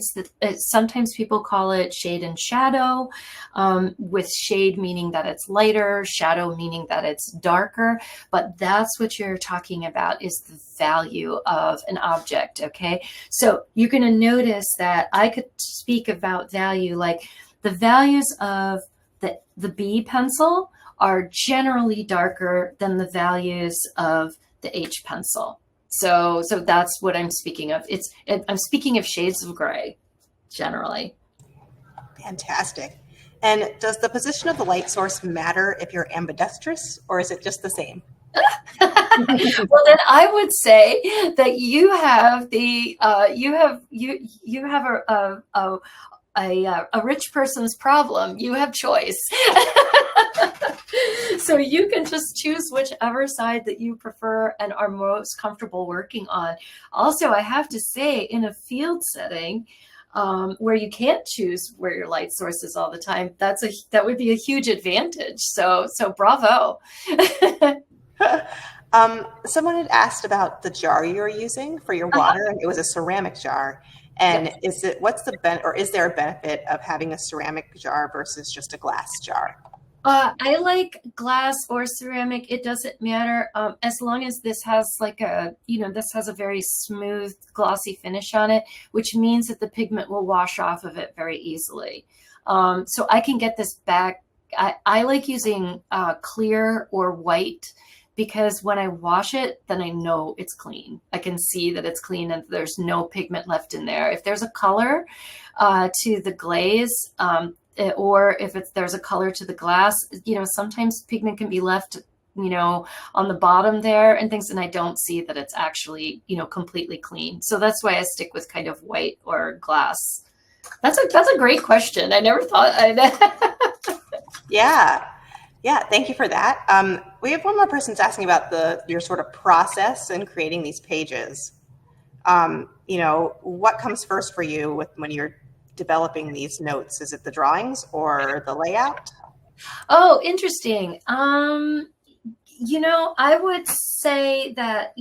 Sometimes people call it shade and shadow, with shade meaning that it's lighter, shadow meaning that it's darker. But that's what you're talking about, is the value of an object. Okay, so you're going to notice that I could speak about value, like the values of the B pencil are generally darker than the values of the H pencil. So that's what I'm speaking of. I'm speaking of shades of gray, generally. Fantastic. And does the position of the light source matter if you're ambidextrous, or is it just the same? Well, then I would say that you have a rich person's problem. You have choice. So you can just choose whichever side that you prefer and are most comfortable working on. Also, I have to say, in a field setting where you can't choose where your light source is all the time, that would be a huge advantage. So bravo. Someone had asked about the jar you were using for your water, and it was a ceramic jar. And is there a benefit of having a ceramic jar versus just a glass jar? I like glass or ceramic. It doesn't matter, as long as this has this has a very smooth, glossy finish on it, which means that the pigment will wash off of it very easily. So I can get this back. I like using clear or white, because when I wash it, then I know it's clean. I can see that it's clean and there's no pigment left in there. If there's a color to the glaze, or if there's a color to the glass, sometimes pigment can be left, on the bottom there and things, and I don't see that it's actually, completely clean. So that's why I stick with kind of white or glass. That's a great question. I never thought Yeah, thank you for that. We have one more person's asking about your sort of process in creating these pages. What comes first for you when you're developing these notes? Is it the drawings or the layout? Oh, interesting. I would say that,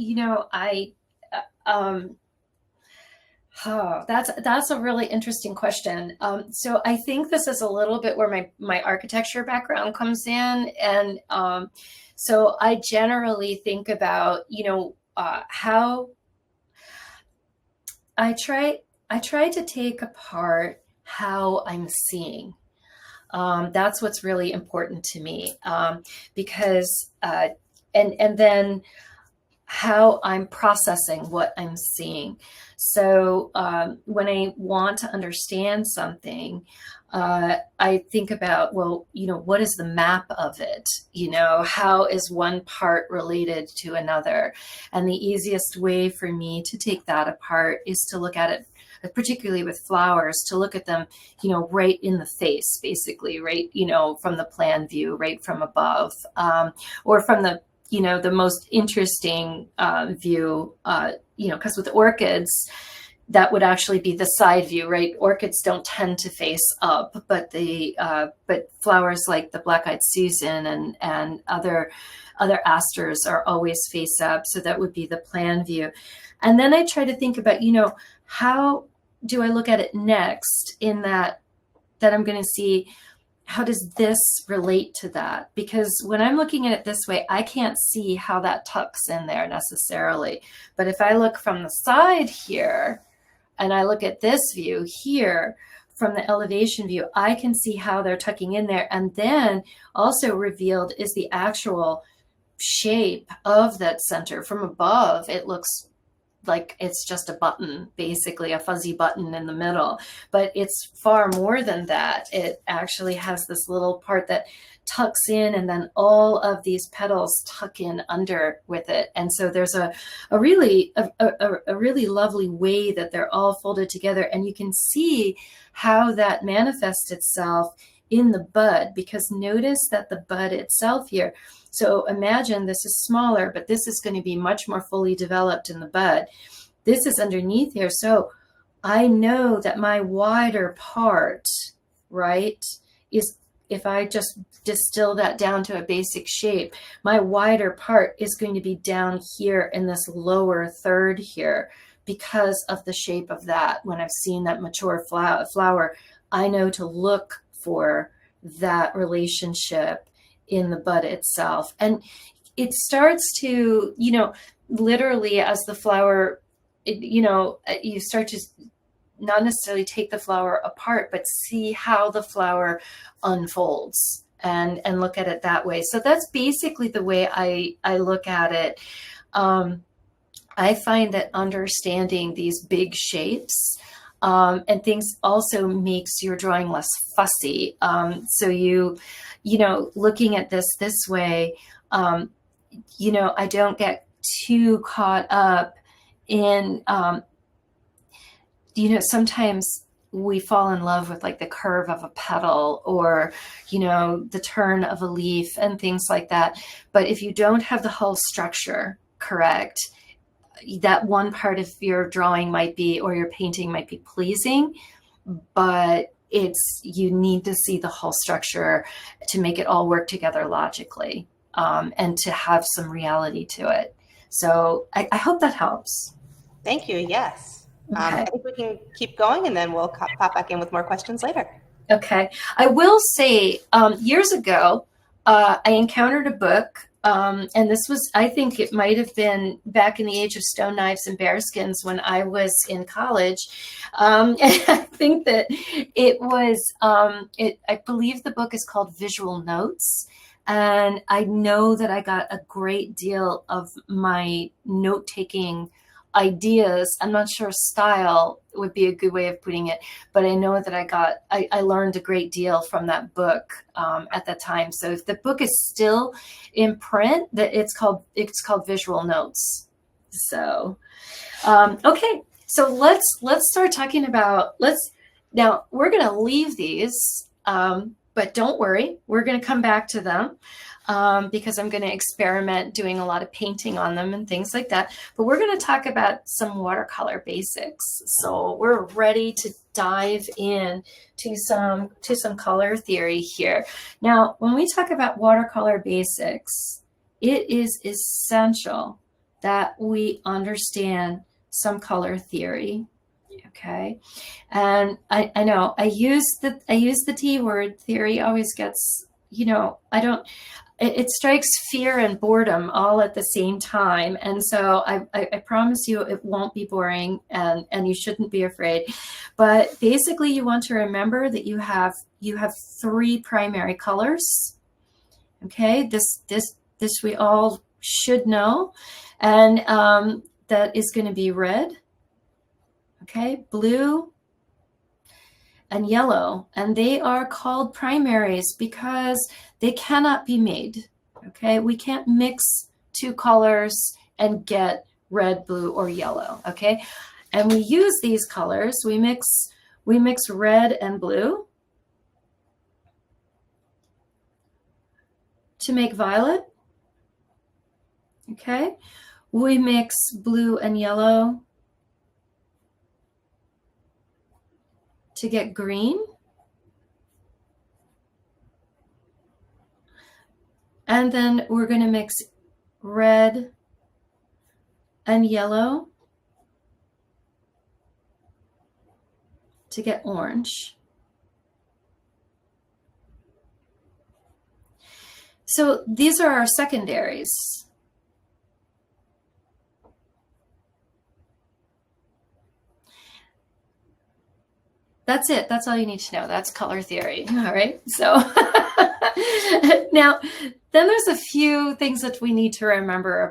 that's a really interesting question. So I think this is a little bit where my architecture background comes in. And so I generally think about, how I try to take apart how I'm seeing. That's what's really important to me, because and then how I'm processing what I'm seeing. So when I want to understand something, I think about, what is the map of it? How is one part related to another? And the easiest way for me to take that apart is to look at it, particularly with flowers, to look at them, right in the face, basically, right, from the plan view, right from above, or from you know, the most interesting view, you know, because with orchids, that would actually be the side view, right? Orchids don't tend to face up, but but flowers like the Blackeyed Susan and other asters are always face up. So that would be the plan view. And then I try to think about, you know, how do I look at it next in that I'm going to see, how does this relate to that? Because when I'm looking at it this way, I can't see how that tucks in there necessarily. But if I look from the side here, and I look at this view here from the elevation view, I can see how they're tucking in there. And then also revealed is the actual shape of that center. From above, it looks like it's just a button, basically a fuzzy button in the middle, but it's far more than that. It actually has this little part that tucks in, and then all of these petals tuck in under with it. And so there's a really lovely way that they're all folded together, and you can see how that manifests itself in the bud, because notice that the bud itself here, so imagine this is smaller, but this is going to be much more fully developed in the bud. This is underneath here. So I know that my wider part, right, is, if I just distill that down to a basic shape, my wider part is going to be down here in this lower third here because of the shape of that. When I've seen that mature flower, I know to look for that relationship in the bud itself. And it starts to, you know, literally as the flower, you know, you start to not necessarily take the flower apart, but see how the flower unfolds and look at it that way. So that's basically the way I look at it. I find that understanding these big shapes and things also makes your drawing less fussy. So you know, looking at this way, you know, I don't get too caught up in, you know, sometimes we fall in love with like the curve of a petal or, you know, the turn of a leaf and things like that. But if you don't have the whole structure correct, that one part of your drawing might be, or your painting might be pleasing, but you need to see the whole structure to make it all work together logically, and to have some reality to it. So I hope that helps. Thank you. Yes. Okay. I think we can keep going, and then we'll pop back in with more questions later. Okay. I will say, years ago, I encountered a book, and this was, I think it might have been back in the age of stone knives and bearskins when I was in college. And I think that it was, I believe the book is called Visual Notes. And I know that I got a great deal of my note-taking ideas. I'm not sure style would be a good way of putting it, but I know that I learned a great deal from that book at that time. So if the book is still in print, that it's called Visual Notes. So okay, so let's start talking about, now we're going to leave these, but don't worry, we're going to come back to them. Because I'm going to experiment doing a lot of painting on them and things like that. But we're going to talk about some watercolor basics. So we're ready to dive in to some color theory here. Now, when we talk about watercolor basics, it is essential that we understand some color theory. Okay. And I know I use the T word. Theory always gets, you know, it strikes fear and boredom all at the same time. And so I promise you it won't be boring, and you shouldn't be afraid. But basically you want to remember that you have three primary colors. Okay, this we all should know. And that is going to be red, okay, blue, and yellow, and they are called primaries because they cannot be made. Okay, we can't mix two colors and get red, blue, or yellow. Okay, and we use these colors. We mix red and blue to make violet, Okay, we mix blue and yellow to get green. And then we're going to mix red and yellow to get orange. So these are our secondaries. That's it. That's all you need to know. That's color theory. All right. So now, then there's a few things that we need to remember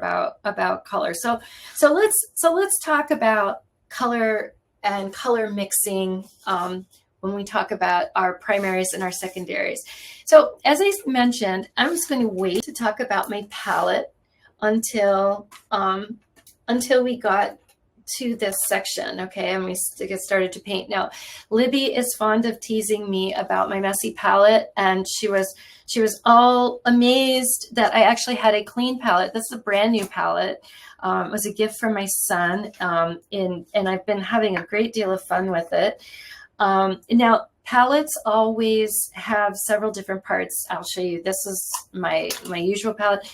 about color. So let's talk about color and color mixing when we talk about our primaries and our secondaries. So as I mentioned, I'm just going to wait to talk about my palette until we got to this section, okay, and we get started to paint. Now, Libby is fond of teasing me about my messy palette, and she was all amazed that I actually had a clean palette. This is a brand new palette. It was a gift from my son, and I've been having a great deal of fun with it. Now, palettes always have several different parts. I'll show you. This is my usual palette.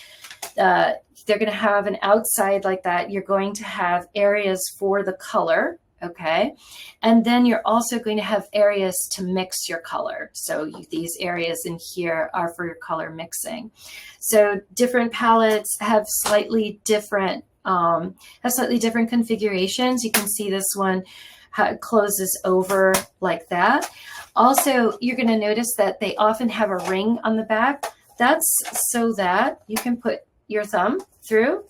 They're going to have an outside like that. You're going to have areas for the color, okay? And then you're also going to have areas to mix your color. So these areas in here are for your color mixing. So different palettes have slightly different configurations. You can see this one how it closes over like that. Also, you're going to notice that they often have a ring on the back. That's so that you can put your thumb through.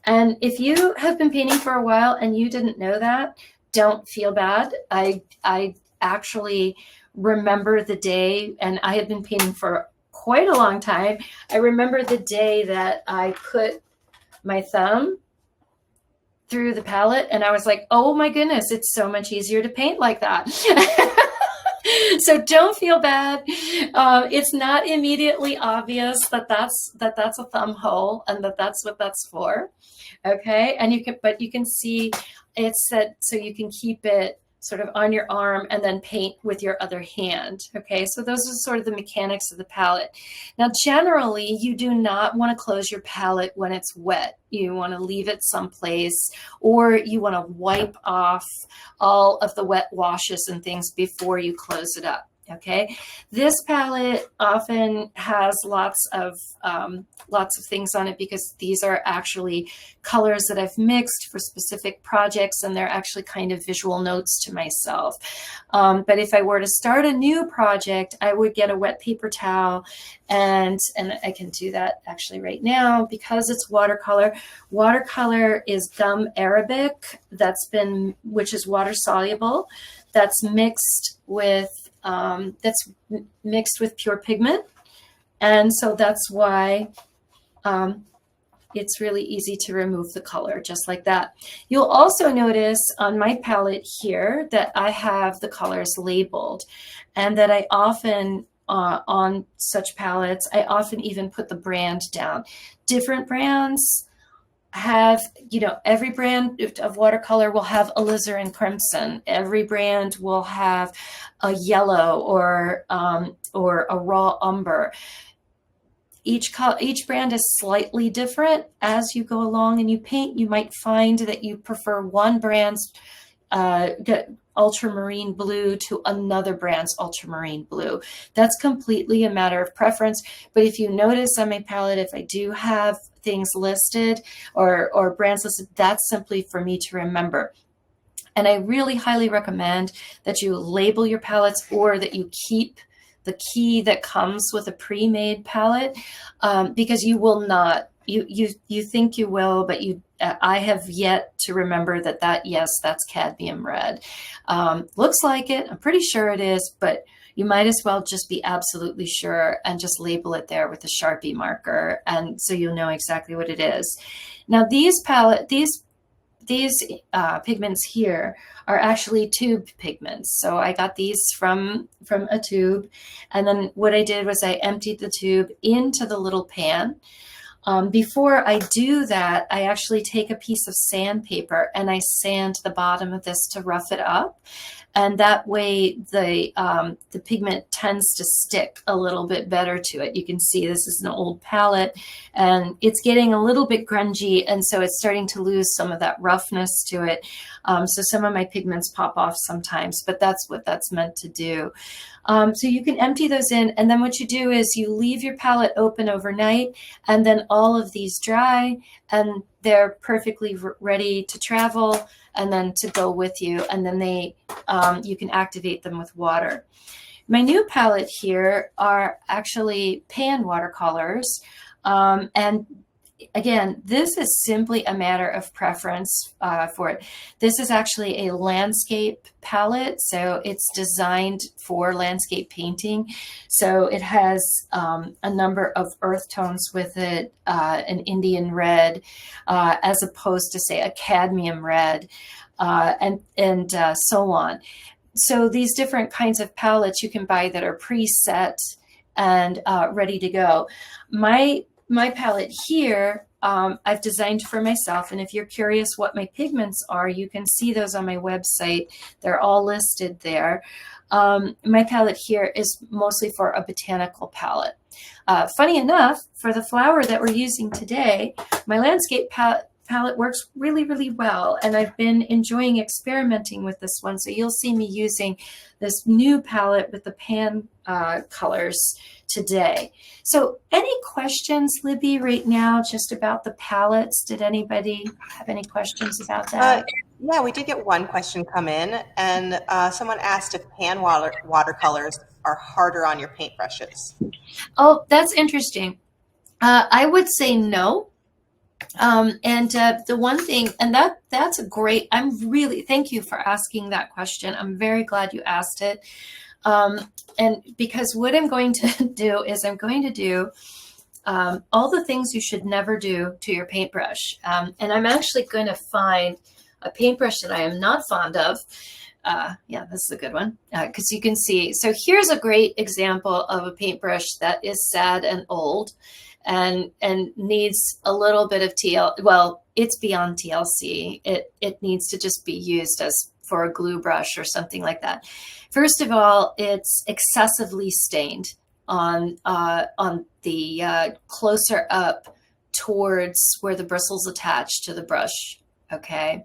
And if you have been painting for a while and you didn't know that, don't feel bad. I actually remember the day, and I had been painting for quite a long time. I remember the day that I put my thumb through the palette and I was like, oh my goodness, it's so much easier to paint like that. So don't feel bad. It's not immediately obvious that that's a thumb hole and that's what that's for. Okay, and you can see it's set so you can keep it sort of on your arm and then paint with your other hand. Okay, so those are sort of the mechanics of the palette. Now, generally, you do not want to close your palette when it's wet. You want to leave it someplace, or you want to wipe off all of the wet washes and things before you close it up. Okay, this palette often has lots of things on it because these are actually colors that I've mixed for specific projects, and they're actually kind of visual notes to myself. But if I were to start a new project, I would get a wet paper towel, and I can do that actually right now because it's watercolor. Watercolor is gum arabic which is water soluble, that's mixed with pure pigment. And so that's why it's really easy to remove the color just like that. You'll also notice on my palette here that I have the colors labeled, and that I often on such palettes, I often even put the brand down. Different brands have, every brand of watercolor will have alizarin crimson. Every brand will have a yellow or a raw umber. Each brand is slightly different. As you go along and you paint, you might find that you prefer one brand's ultramarine blue to another brand's ultramarine blue. That's completely a matter of preference. But if you notice on my palette, if I do have things listed or brands listed, that's simply for me to remember. And I really highly recommend that you label your palettes, or that you keep the key that comes with a pre-made palette, because you will not. You think you will, but I have yet to remember yes, that's cadmium red. Looks like it. I'm pretty sure it is, but you might as well just be absolutely sure and just label it there with a Sharpie marker, and so you'll know exactly what it is. Now, these pigments here are actually tube pigments. So I got these from a tube, and then what I did was I emptied the tube into the little pan. Before I do that, I actually take a piece of sandpaper and I sand the bottom of this to rough it up. And that way the pigment tends to stick a little bit better to it. You can see this is an old palette and it's getting a little bit grungy, and so it's starting to lose some of that roughness to it. So some of my pigments pop off sometimes, but that's what that's meant to do. So you can empty those in, and then what you do is you leave your palette open overnight, and then all of these dry and they're perfectly ready to travel and then to go with you, and then you can activate them with water. My new palette here are actually pan watercolors, and again, this is simply a matter of preference for it. This is actually a landscape palette, so it's designed for landscape painting. So it has a number of earth tones with it, an Indian red, as opposed to, say, a cadmium red, and so on. So these different kinds of palettes you can buy that are preset and ready to go. My palette here, I've designed for myself, and if you're curious what my pigments are, you can see those on my website. They're all listed there. My palette here is mostly for a botanical palette. Funny enough, for the flower that we're using today, my landscape palette works really, really well, and I've been enjoying experimenting with this one. So you'll see me using this new palette with the pan colors today. So any questions, Libby, right now just about the palettes? Did anybody have any questions about that? Yeah, we did get one question come in, and someone asked if pan watercolors are harder on your paintbrushes. Oh, that's interesting. I would say no. The one thing, and that's a great, thank you for asking that question. I'm very glad you asked it. And because what I'm going to do is I'm going to do all the things you should never do to your paintbrush. And I'm actually going to find a paintbrush that I am not fond of. Yeah, this is a good one, because you can see. So here's a great example of a paintbrush that is sad and old and needs a little bit of well, it's beyond TLC. It needs to just be used as for a glue brush or something like that. First of all, it's excessively stained on the closer up towards where the bristles attach to the brush. Okay,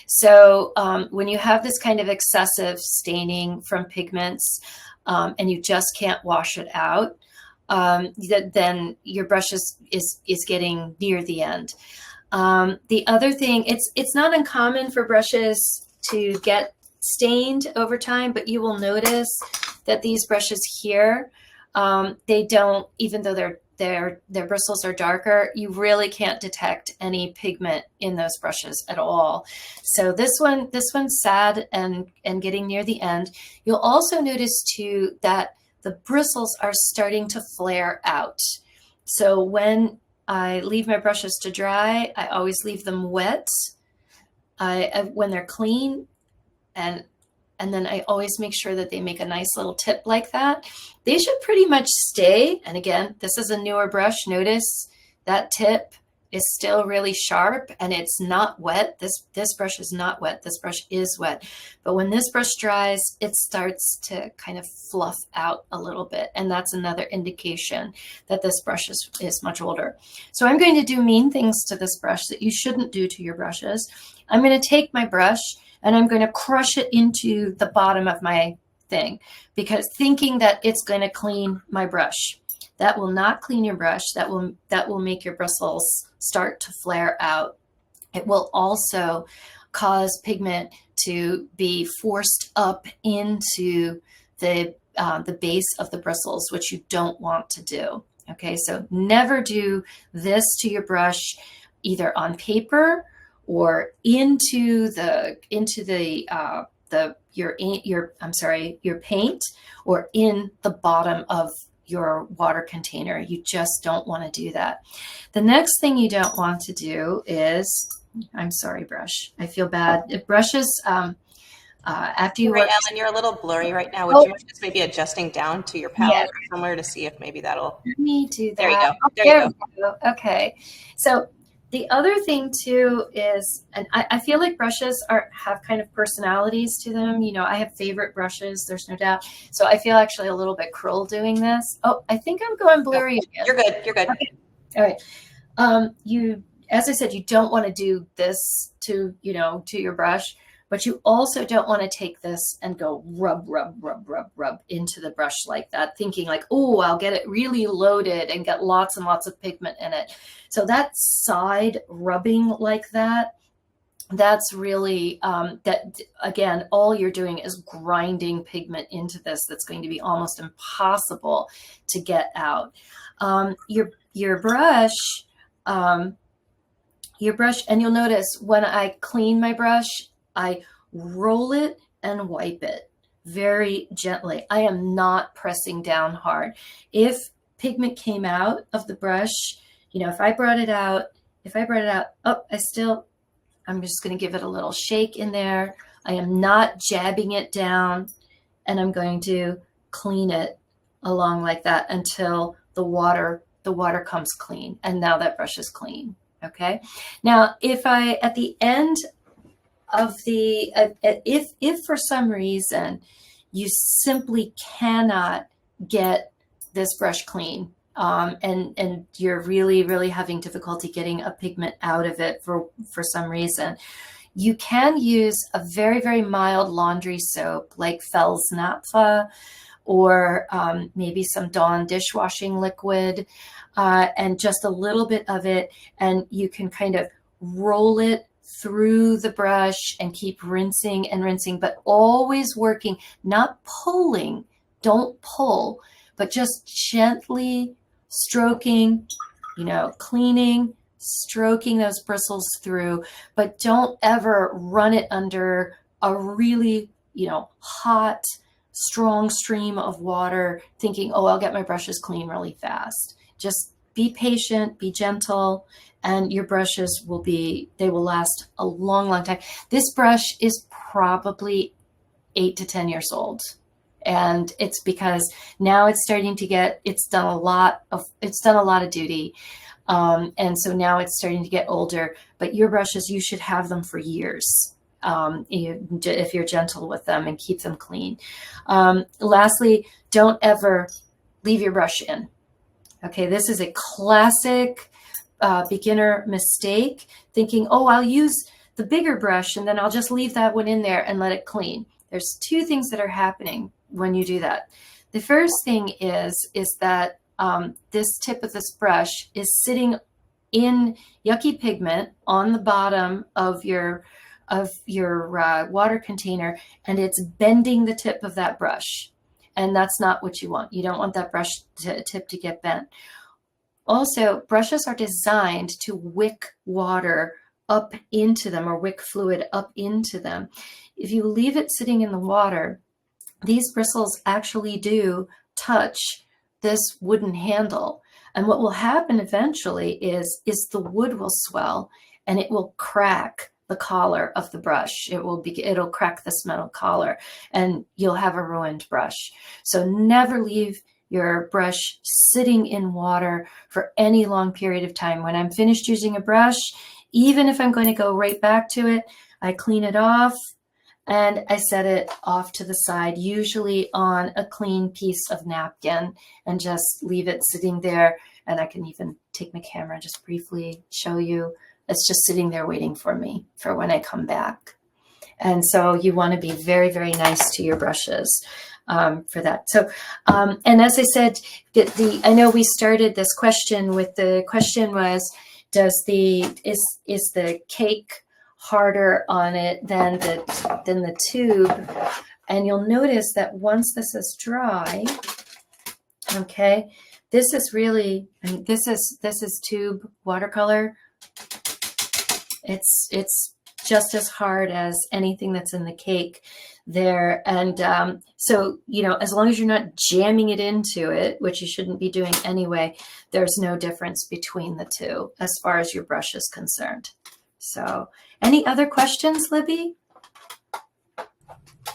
so when you have this kind of excessive staining from pigments and you just can't wash it out, then your brush is getting near the end. The other thing, it's not uncommon for brushes to get stained over time, but you will notice that these brushes here, they don't, even though their bristles are darker, you really can't detect any pigment in those brushes at all. So this one's sad and getting near the end. You'll also notice too that the bristles are starting to flare out. So when I leave my brushes to dry, I always leave them wet when they're clean, and then I always make sure that they make a nice little tip like that. They should pretty much stay. And again, this is a newer brush. Notice that tip is still really sharp and it's not wet. This brush is not wet. This brush is wet. But when this brush dries, it starts to kind of fluff out a little bit. And that's another indication that this brush is much older. So I'm going to do mean things to this brush that you shouldn't do to your brushes. I'm going to take my brush and I'm going to crush it into the bottom of my thing, because thinking that it's going to clean my brush. That will not clean your brush. That will make your bristles start to flare out. It will also cause pigment to be forced up into the base of the bristles, which you don't want to do. Okay, so never do this to your brush, either on paper or into your paint, or in the bottom of your water container. You just don't want to do that. The next thing you don't want to do is, I'm sorry, brush. I feel bad. Brushes, After you Right, work. Ellen, you're a little blurry right now. Would Oh, you mind just maybe adjusting down to your yeah. palette or somewhere to see if maybe that'll. Let me do There you that. go. Oh, There you there go. we go. Okay. So the other thing too is, and I feel like brushes have kind of personalities to them. You know, I have favorite brushes, there's no doubt. So I feel actually a little bit cruel doing this. Oh, I think I'm going blurry again. You're good. You're good. Okay. All right. You, as I said, you don't want to do this to, you know, to your brush, but you also don't want to take this and go rub, rub, rub, rub, rub into the brush like that, thinking like, oh, I'll get it really loaded and get lots and lots of pigment in it. So that side rubbing like that, that's really, that again, all you're doing is grinding pigment into this. That's going to be almost impossible to get out. Your brush, and you'll notice when I clean my brush, I roll it and wipe it very gently. I am not pressing down hard. If pigment came out of the brush, you know, if I brought it out, oh, I'm just going to give it a little shake in there. I am not jabbing it down, and I'm going to clean it along like that until the water comes clean. And now that brush is clean. Okay. Now, if I, at the end of the, if for some reason you simply cannot get this brush clean, and you're really having difficulty getting a pigment out of it for some reason, you can use a very mild laundry soap like Fels Naphtha, or maybe some Dawn dishwashing liquid, and just a little bit of it, and you can kind of roll it through the brush and keep rinsing and rinsing, but always working, not pulling, don't pull, but just gently stroking, you know, cleaning, stroking those bristles through, but don't ever run it under a really, you know, hot, strong stream of water thinking, oh, I'll get my brushes clean really fast. Just be patient, be gentle, and your brushes they will last a long time. This brush is probably 8 to 10 years old. And it's because now it's starting to get, it's done a lot of duty. And so now it's starting to get older, but your brushes, you should have them for years. If you're gentle with them and keep them clean. Lastly, don't ever leave your brush in. Okay, this is a classic beginner mistake, thinking, oh, I'll use the bigger brush and then I'll just leave that one in there and let it clean. There's two things that are happening when you do that. The first thing is that this tip of this brush is sitting in yucky pigment on the bottom of your water container, and it's bending the tip of that brush. And that's not what you want. You don't want that brush tip to get bent. Also, brushes are designed to wick water up into them, or wick fluid up into them. If you leave it sitting in the water, these bristles actually do touch this wooden handle. And what will happen eventually is the wood will swell and it will crack the collar of the brush. It'll crack this metal collar and you'll have a ruined brush. So never leave your brush sitting in water for any long period of time. When I'm finished using a brush, even if I'm going to go right back to it, I clean it off and I set it off to the side, usually on a clean piece of napkin, and just leave it sitting there. And I can even take my camera, just briefly show you. It's just sitting there waiting for me for when I come back. And so you want to be very very nice to your brushes for that. So, and as I said, I know we started this question with, the question was, is the cake harder on it than the tube? And you'll notice that once this is dry, okay, this is really, I mean, this is tube watercolor. It's just as hard as anything that's in the cake there. And so, you know, as long as you're not jamming it into it, which you shouldn't be doing anyway, there's no difference between the two as far as your brush is concerned. So any other questions, Libby?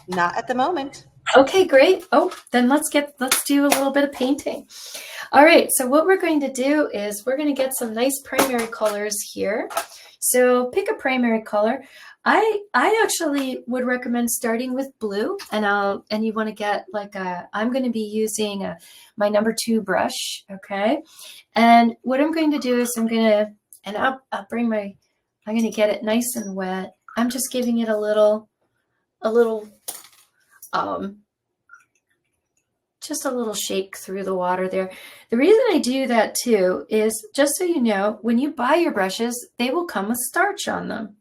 Not at the moment. Okay, great. Oh, then let's do a little bit of painting. All right, so what we're going to do is we're going to get some nice primary colors here. So pick a primary color. I actually would recommend starting with blue, and you want to get like I'm going to be using my number 2 brush, okay? And what I'm going to do is I'm going to get it nice and wet. I'm just giving it a little just a little shake through the water there. The reason I do that too is, just so you know, when you buy your brushes, they will come with starch on them.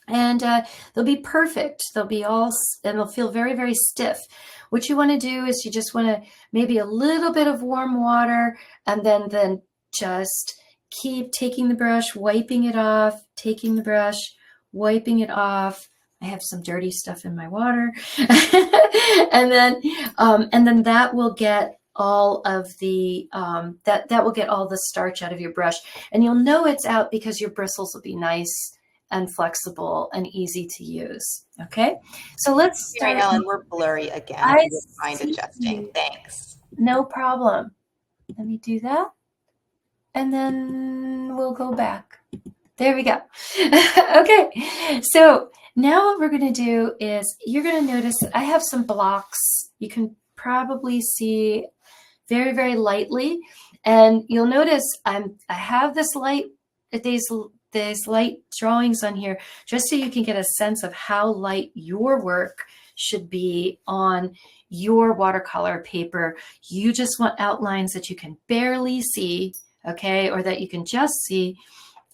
And they'll be perfect. They'll be and they'll feel very, very stiff. What you want to do is you just want to maybe a little bit of warm water, and then just keep taking the brush, wiping it off, taking the brush, wiping it off. I have some dirty stuff in my water. and then that will get all of the that will get all the starch out of your brush, and you'll know it's out because your bristles will be nice and flexible and easy to use. Okay, so let's start. Right, Ellen, we're blurry again. I mind adjusting. Thanks. No problem. Let me do that, and then we'll go back. There we go. Okay, so now what we're going to do is you're going to notice that I have some blocks. You can probably see very, very lightly, and you'll notice I have these light drawings on here just so you can get a sense of how light your work should be on your watercolor paper. You just want outlines that you can barely see, okay, or that you can just see,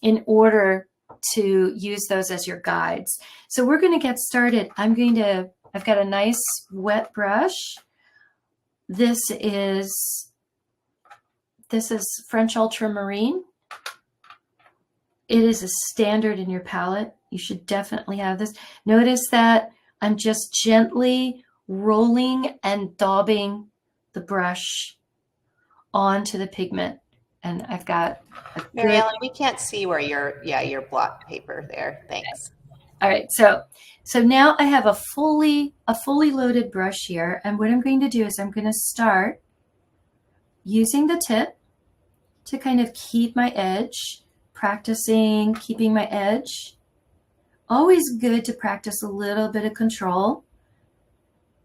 in order to use those as your guides. So we're going to get started. I've got a nice wet brush. This is French Ultramarine. It is a standard in your palette. You should definitely have this. Notice that I'm just gently rolling and daubing the brush onto the pigment. And I've got Mary Ellen, we can't see where your block paper there. Thanks. All right, so now I have a fully loaded brush here, and what I'm going to do is I'm going to start using the tip to kind of keep my edge, practicing keeping my edge. Always good to practice a little bit of control.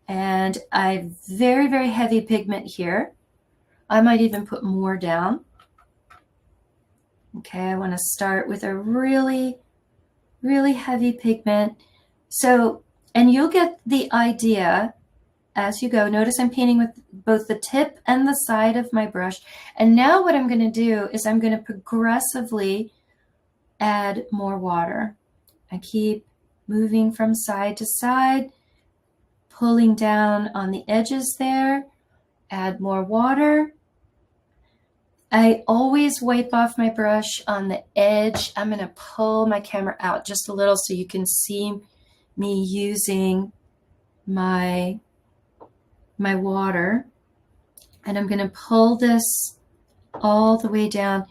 And I have very, very heavy pigment here. I might even put more down. Okay, I want to start with a really, really heavy pigment. So, and you'll get the idea as you go. Notice I'm painting with both the tip and the side of my brush. And now what I'm going to do is I'm going to progressively add more water. I keep moving from side to side, pulling down on the edges there, add more water. I always wipe off my brush on the edge. I'm going to pull my camera out just a little so you can see me using my water. And I'm going to pull this all the way down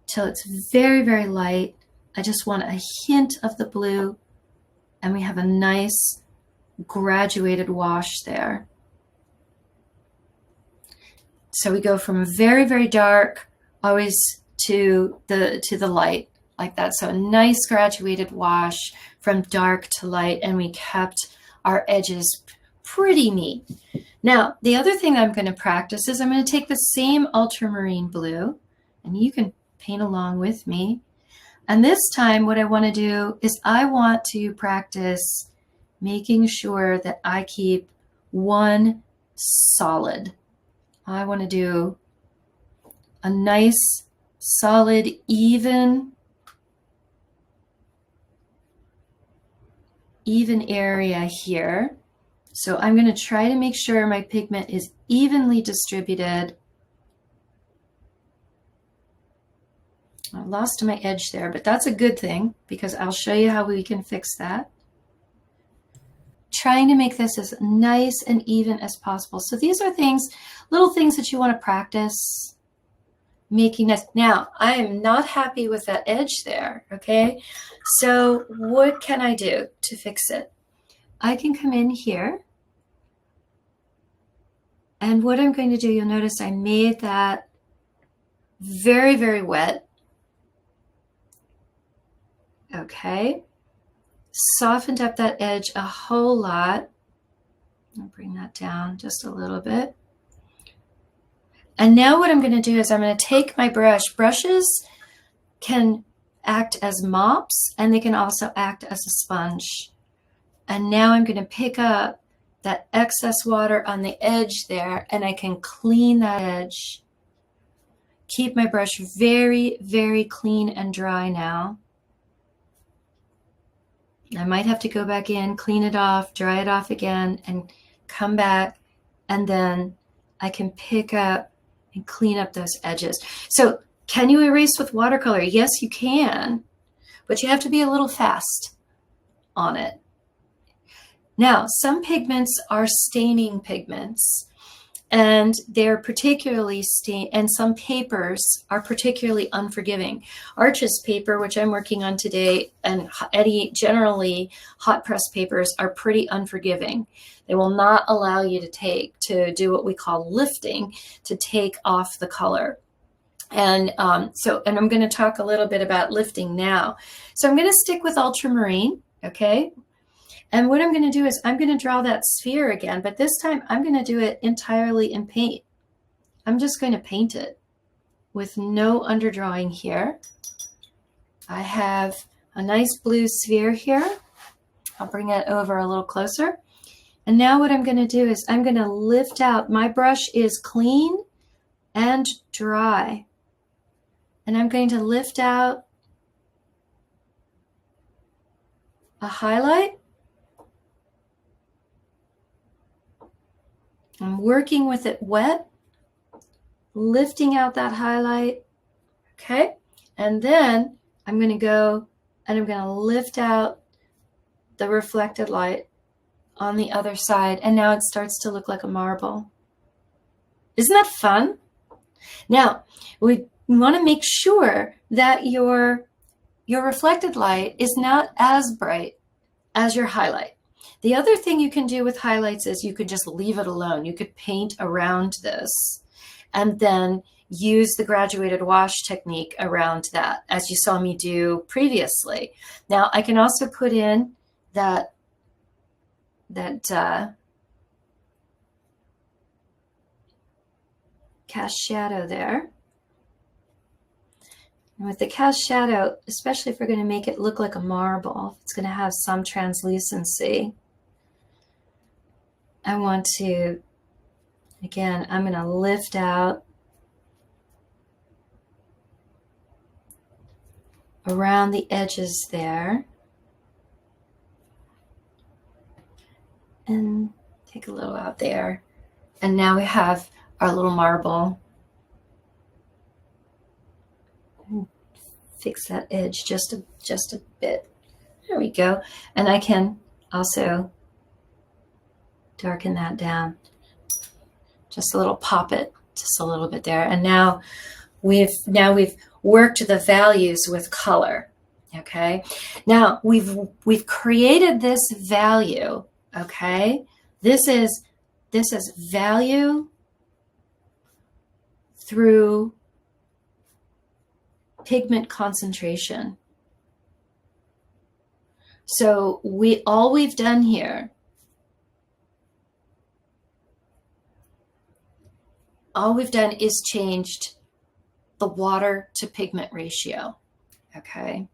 till it's very, very light. I just want a hint of the blue, and we have a nice graduated wash there. So we go from very, very dark always to the light like that. So a nice graduated wash from dark to light, and we kept our edges pretty neat. Now, the other thing I'm going to practice is I'm going to take the same ultramarine blue, and you can paint along with me. And this time what I want to do is I want to practice making sure that I keep one solid. I want to do a nice, solid, even area here. So I'm going to try to make sure my pigment is evenly distributed. I lost my edge there, but that's a good thing because I'll show you how we can fix that. Trying to make this as nice and even as possible. So these are things, little things that you want to practice making this. Now, I am not happy with that edge there, okay? So what can I do to fix it? I can come in here And what I'm going to do, you'll notice I made that very, very wet. Okay. Softened up that edge a whole lot. I'll bring that down just a little bit. And now what I'm going to do is I'm going to take my brush. Brushes can act as mops, and they can also act as a sponge. And now I'm going to pick up that excess water on the edge there, and I can clean that edge. Keep my brush very, very clean and dry now. I might have to go back in, clean it off, dry it off again, and come back, and then I can pick up and clean up those edges. So can you erase with watercolor? Yes, you can, but you have to be a little fast on it. Now, some pigments are staining pigments, and they're particularly and some papers are particularly unforgiving. Arches paper, which I'm working on today, and generally hot press papers are pretty unforgiving. They will not allow you to do what we call lifting, to take off the color. And I'm going to talk a little bit about lifting now. So I'm going to stick with ultramarine, okay? And what I'm going to do is I'm going to draw that sphere again, but this time I'm going to do it entirely in paint. I'm just going to paint it with no underdrawing here. I have a nice blue sphere here. I'll bring it over a little closer. And now what I'm going to do is I'm going to lift out. My brush is clean and dry. And I'm going to lift out a highlight. I'm working with it wet, lifting out that highlight, okay? And then I'm going to go and I'm going to lift out the reflected light on the other side, and now it starts to look like a marble. Isn't that fun? Now, we want to make sure that your reflected light is not as bright as your highlight. The other thing you can do with highlights is you could just leave it alone. You could paint around this and then use the graduated wash technique around that, as you saw me do previously. Now, I can also put in that cast shadow there. And with the cast shadow, especially if we're going to make it look like a marble, it's going to have some translucency. I want to, again, I'm going to lift out around the edges there and take a little out there. And now we have our little marble. Fix that edge just a bit. There we go. And I can also darken that down. Just a little, pop it just a little bit there. And now we've worked the values with color. Okay. Now we've created this value. Okay. This is value through pigment concentration. So all we've done here, is changed the water to pigment ratio. Okay.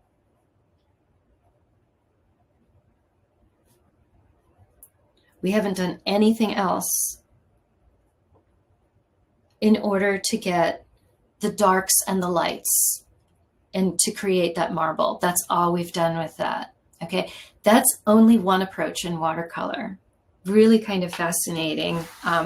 We haven't done anything else in order to get the darks and the lights and to create that marble. That's all we've done with that. Okay. That's only one approach in watercolor. Really kind of fascinating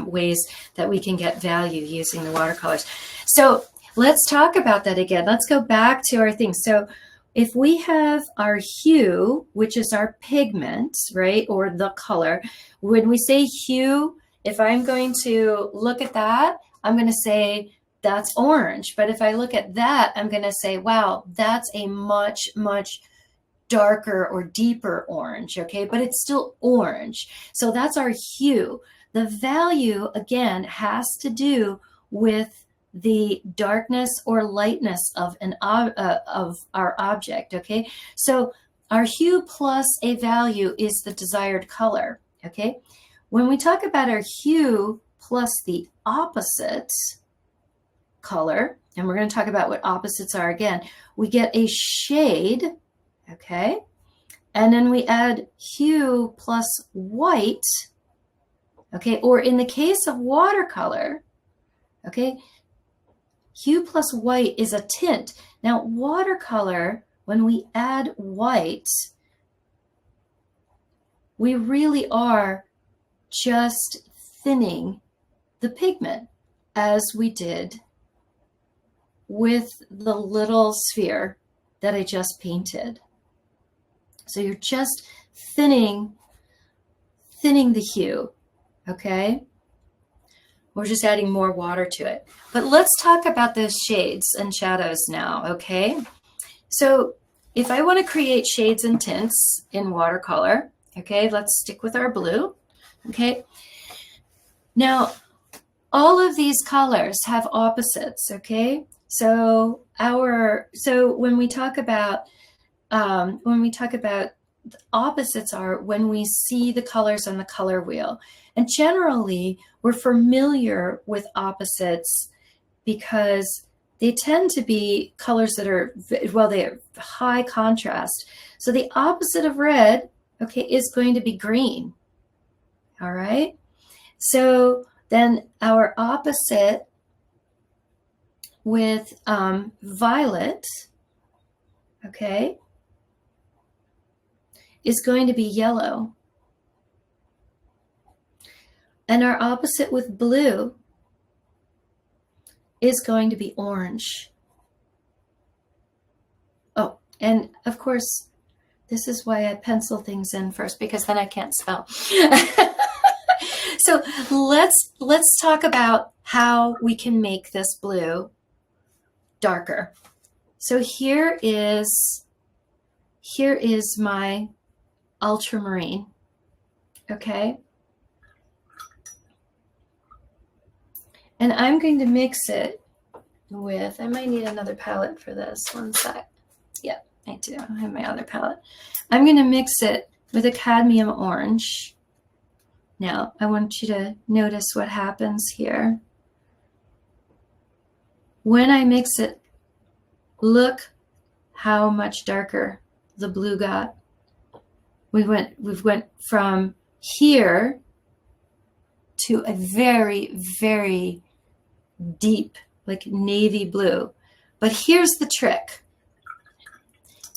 ways that we can get value using the watercolors. So let's talk about that again. Let's go back to our thing. So if we have our hue, which is our pigment, right, or the color, when we say hue, if I'm going to look at that, I'm going to say that's orange. But if I look at that, I'm going to say, wow, that's a much, much darker or deeper orange, okay? But it's still orange. So that's our hue. The value, again, has to do with the darkness or lightness of of our object, okay? So our hue plus a value is the desired color, okay? When we talk about our hue plus the opposite color, and we're going to talk about what opposites are again, we get a shade, okay? And then we add hue plus white, okay? Or in the case of watercolor, okay, hue plus white is a tint. Now, watercolor, when we add white, we really are just thinning the pigment as we did with the little sphere that I just painted. So you're just thinning the hue, okay? We're just adding more water to it. But let's talk about those shades and shadows now, okay? So if I want to create shades and tints in watercolor, okay, let's stick with our blue, okay? Now, all of these colors have opposites, okay? So when we talk about opposites are when we see the colors on the color wheel. And generally, we're familiar with opposites because they tend to be colors that are, well, they have high contrast. So the opposite of red, okay, is going to be green, all right? So then our opposite with violet, okay, is going to be yellow. And our opposite with blue is going to be orange. Oh, and of course, this is why I pencil things in first, because then I can't spell. So let's talk about how we can make this blue darker. So here is my ultramarine, okay? And I'm going to mix it with, I might need another palette for this, one sec. Yep, I do, I have my other palette. I'm gonna mix it with a cadmium orange. Now, I want you to notice what happens here. When I mix it, look how much darker the blue got. We've went from here to a very, very deep, like navy blue. But here's the trick.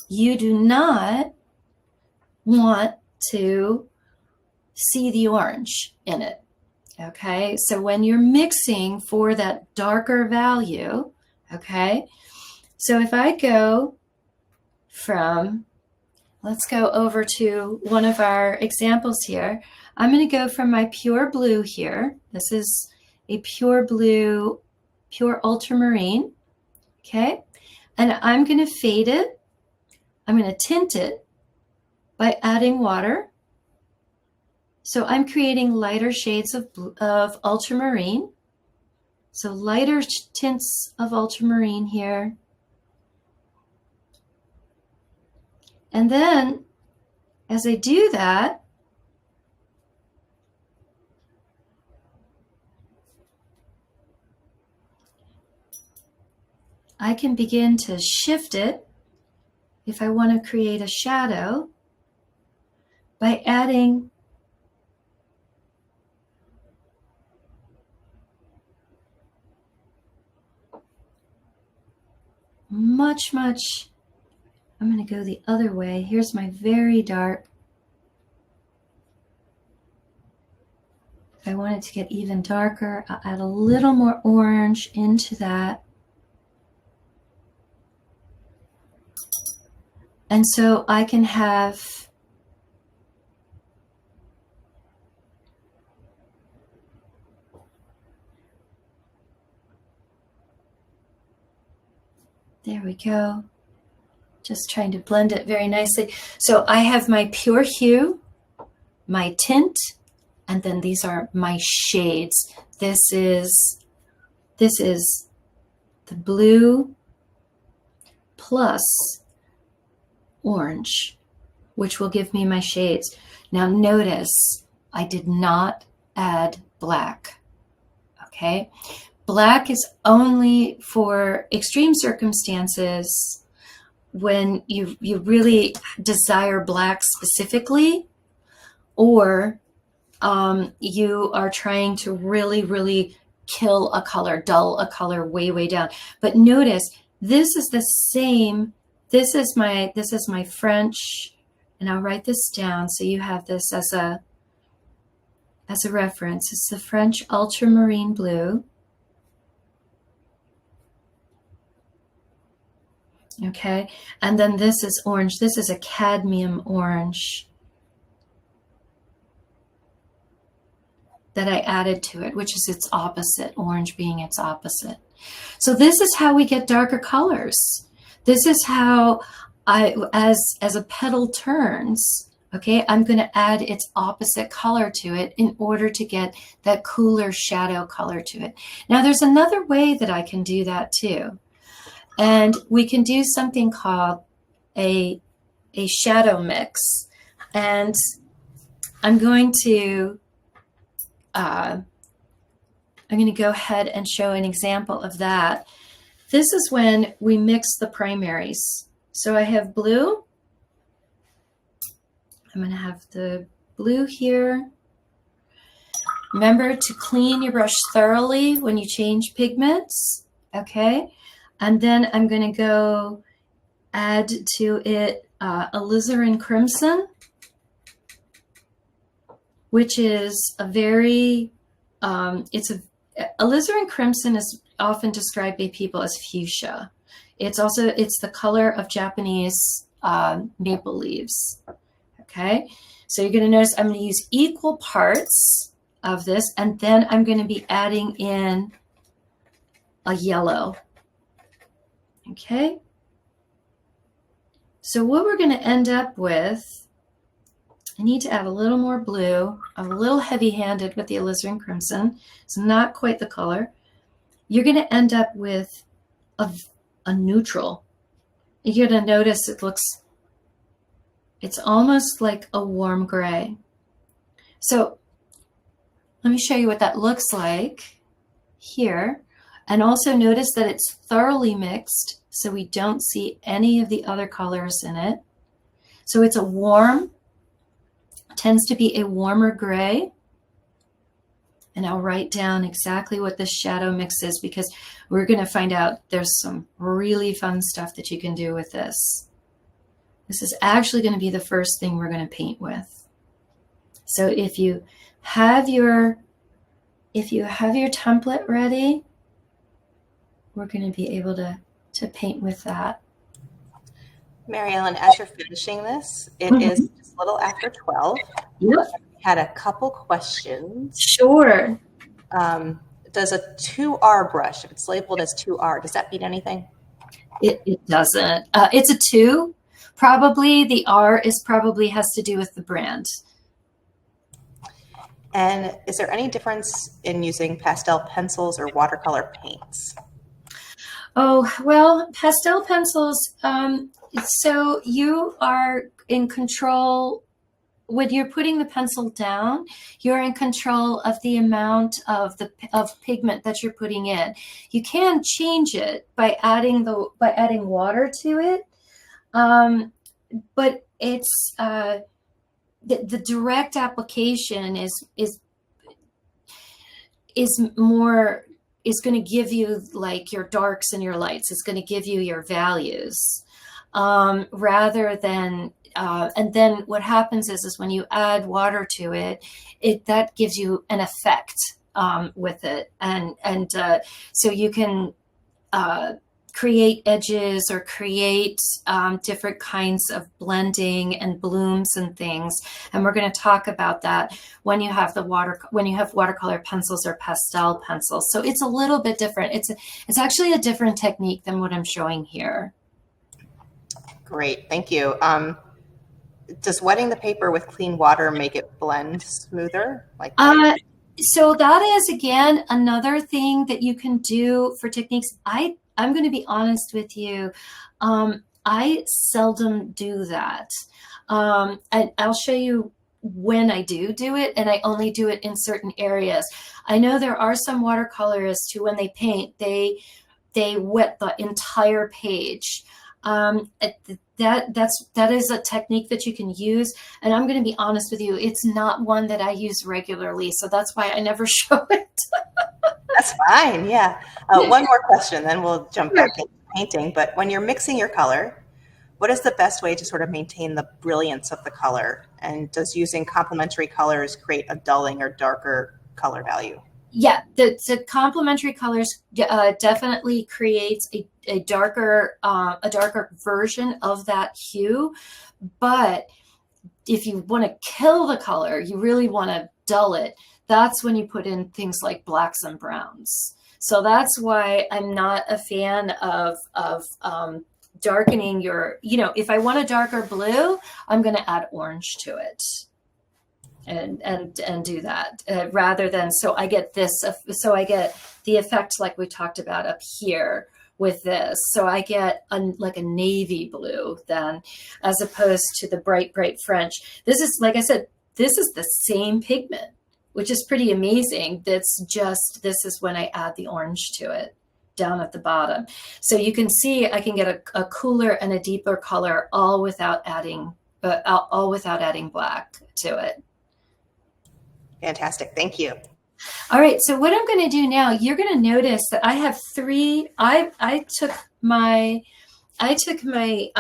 You do not want to see the orange in it, okay? So when you're mixing for that darker value, okay? So if I go from, let's go over to one of our examples here. I'm going to go from my pure blue here. This is a pure blue, pure ultramarine, okay? And I'm going to fade it. I'm going to tint it by adding water. So I'm creating lighter shades of ultramarine. So lighter tints of ultramarine here. And then as I do that, I can begin to shift it if I want to create a shadow by adding much, I'm going to go the other way. Here's my very dark. If I want it to get even darker, I'll add a little more orange into that. And so I can have there we go. Just trying to blend it very nicely. So I have my pure hue, my tint, and then these are my shades. This is the blue plus orange, which will give me my shades. Now notice I did not add black, okay? Black is only for extreme circumstances when you really desire black specifically, or you are trying to really kill a color, dull a color way down. But notice this is the same. This is my French, and I'll write this down so you have this as a reference. It's the French ultramarine blue. Okay, and then this is orange. This is a cadmium orange that I added to it, which is its opposite, orange being its opposite. So this is how we get darker colors. This is how as a petal turns, okay, I'm going to add its opposite color to it in order to get that cooler shadow color to it. Now there's another way that I can do that too. And we can do something called a shadow mix. And I'm going to go ahead and show an example of that. This is when we mix the primaries. So I have blue. I'm going to have the blue here. Remember to clean your brush thoroughly when you change pigments, okay? And then I'm going to go add to it alizarin crimson, which is a very, alizarin crimson is often described by people as fuchsia. It's the color of Japanese maple leaves. Okay, so you're going to notice I'm going to use equal parts of this, and then I'm going to be adding in a yellow. Okay, so what we're going to end up with, I need to add a little more blue. I'm a little heavy-handed with the alizarin crimson. It's not quite the color. You're going to end up with a neutral. You're going to notice it's almost like a warm gray. So let me show you what that looks like here. And also notice that it's thoroughly mixed, so we don't see any of the other colors in it. So it's a warm, tends to be a warmer gray. And I'll write down exactly what the shadow mix is, because we're going to find out there's some really fun stuff that you can do with this. This is actually going to be the first thing we're going to paint with. So if you have your template ready, we're going to be able to paint with that. Mary Ellen, as you're finishing this, it is just a little after 12. Yep. Had a couple questions. Sure. Does a 2R brush, if it's labeled as 2R, does that mean anything? It doesn't. It's a 2. Probably the R has to do with the brand. And is there any difference in using pastel pencils or watercolor paints? Oh, well, pastel pencils, so you are in control. When you're putting the pencil down, you're in control of the amount of pigment that you're putting in. You can change it by adding water to it, but it's the direct application is going to give you like your darks and your lights. It's going to give you your values rather than. And then what happens is when you add water to it, that gives you an effect with it, and so you can create edges or create different kinds of blending and blooms and things. And we're going to talk about that when you have watercolor pencils or pastel pencils. So it's a little bit different. It's actually a different technique than what I'm showing here. Great, thank you. Does wetting the paper with clean water make it blend smoother? So that is, again, another thing that you can do for techniques. I'm going to be honest with you. I seldom do that. And I'll show you when I do it, and I only do it in certain areas. I know there are some watercolorists who, when they paint, they wet the entire page. That is a technique that you can use, and I'm going to be honest with you, it's not one that I use regularly, so that's why I never show it. That's fine, yeah. One more question, then we'll jump back into painting. But when you're mixing your color, what is the best way to sort of maintain the brilliance of the color? And does using complementary colors create a dulling or darker color value? Yeah, the complementary colors definitely creates a darker version of that hue. But if you want to kill the color, you really want to dull it, that's when you put in things like blacks and browns. So that's why I'm not a fan of darkening your, if I want a darker blue, I'm going to add orange to it. And do that rather than, so I get the effect like we talked about up here with this. So I get like a navy blue then, as opposed to the bright French. This is, like I said, this is the same pigment, which is pretty amazing. That's just, this is when I add the orange to it down at the bottom. So you can see I can get a cooler and a deeper color all without adding black to it. Fantastic, thank you. All right, so what I'm going to do now, you're going to notice that I have three. I took my template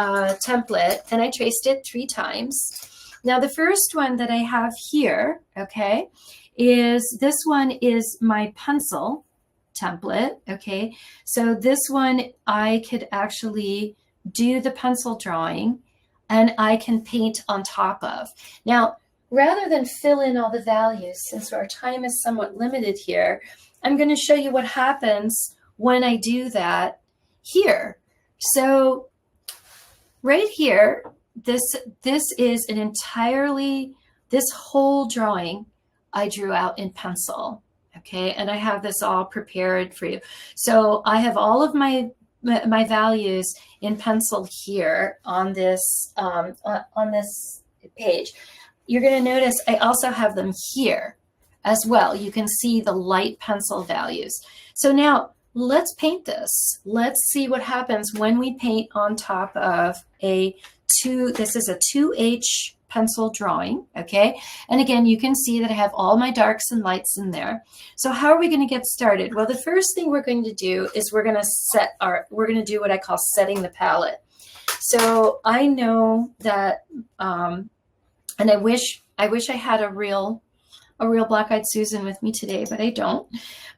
and I traced it 3 times. Now the first one that I have here, okay, is this one is my pencil template. Okay, so this one I could actually do the pencil drawing and I can paint on top of. Now, rather than fill in all the values, since our time is somewhat limited here, I'm going to show you what happens when I do that here. So right here, this is an entirely, this whole drawing I drew out in pencil. Okay, and I have this all prepared for you. So I have all of my values in pencil here on this page. You're going to notice I also have them here as well. You can see the light pencil values. So now let's paint this. Let's see what happens when we paint on top of this is a 2H pencil drawing, okay? And again, you can see that I have all my darks and lights in there. So how are we going to get started? Well, the first thing we're going to do is we're going to do what I call setting the palette. So I know that, and I wish I had a real Blackeyed Susan with me today, but I don't.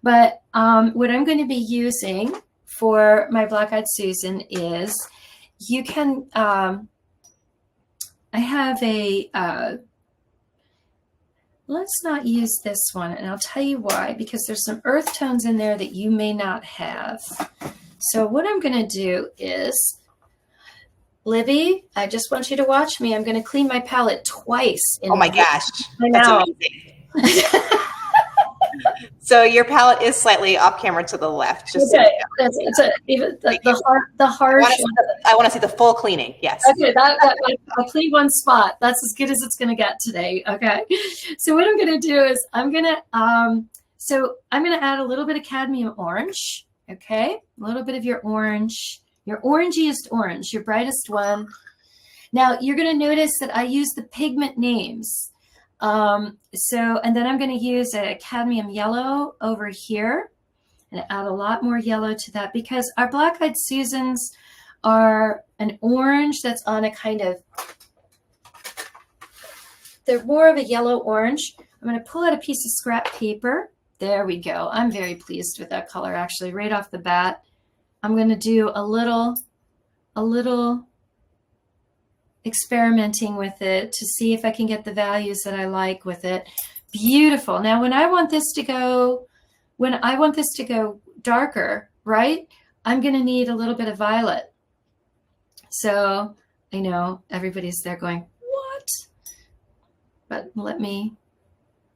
But what I'm going to be using for my Blackeyed Susan is, you can, I have let's not use this one, and I'll tell you why, because there's some earth tones in there that you may not have. So what I'm going to do is, Libby, I just want you to watch me. I'm going to clean my palette twice. Oh my gosh, I know. That's amazing. So your palette is slightly off camera to the left. Just okay, the harsh. I want to see the full cleaning. Yes. Okay, I cleaned one spot. That's as good as it's going to get today. Okay, so what I'm going to do is I'm going to add a little bit of cadmium orange. Okay, a little bit of your orange. Your orangiest orange, your brightest one. Now you're going to notice that I use the pigment names. And then I'm going to use a cadmium yellow over here and add a lot more yellow to that, because our Blackeyed Susans are an orange that's on a kind of, they're more of a yellow orange. I'm going to pull out a piece of scrap paper. There we go. I'm very pleased with that color, actually, right off the bat. I'm going to do a little experimenting with it to see if I can get the values that I like with it. Beautiful. Now, when I want this to go darker, right, I'm going to need a little bit of violet. So I know everybody's there going, what? But let me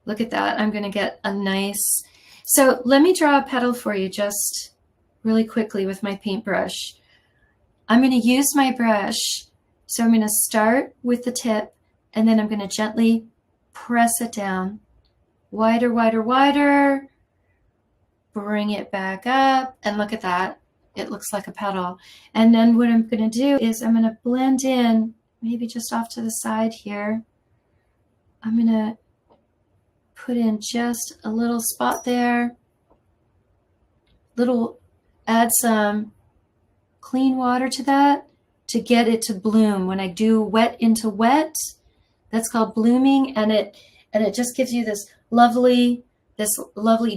look at that. I'm going to get a nice, so let me draw a petal for you just really quickly with my paintbrush. I'm going to use my brush. So I'm going to start with the tip, and then I'm going to gently press it down. Wider, wider, wider. Bring it back up, and look at that. It looks like a petal. And then what I'm going to do is I'm going to blend in, maybe just off to the side here. I'm going to put in just a little spot there. Add some clean water to that to get it to bloom. When I do wet into wet, that's called blooming, and it just gives you this lovely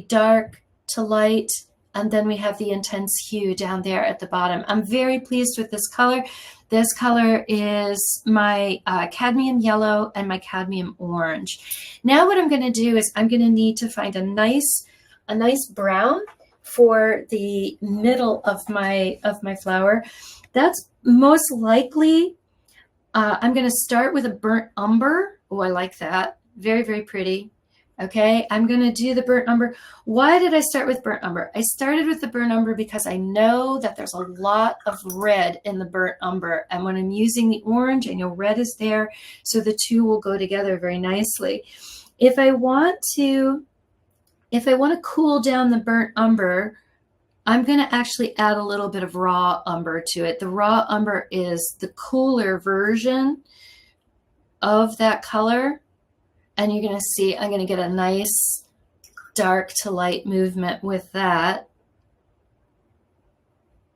dark to light, and then we have the intense hue down there at the bottom. I'm very pleased with this color. This color is my cadmium yellow and my cadmium orange. Now what I'm going to do is I'm going to need to find a nice brown for the middle of my flower. That's most likely, I'm going to start with a burnt umber. Oh, I like that. Very, very pretty. Okay, I'm going to do the burnt umber. Why did I start with burnt umber? I started with the burnt umber because I know that there's a lot of red in the burnt umber. And when I'm using the orange, I know red is there. So the two will go together very nicely. If I want to cool down the burnt umber, I'm going to actually add a little bit of raw umber to it. The raw umber is the cooler version of that color. And you're going to see, I'm going to get a nice dark to light movement with that.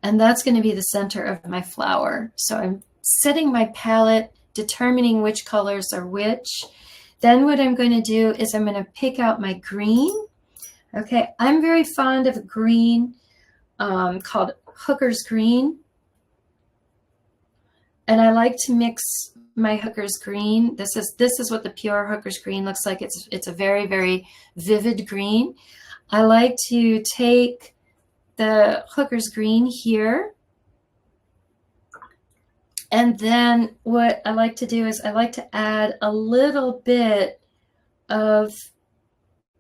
And that's going to be the center of my flower. So I'm setting my palette, determining which colors are which. Then what I'm going to do is I'm going to pick out my green. Okay, I'm very fond of a green called Hooker's Green. And I like to mix my Hooker's Green. This is what the pure Hooker's Green looks like. It's a very, very vivid green. I like to take the Hooker's Green here. And then what I like to do is I like to add a little bit of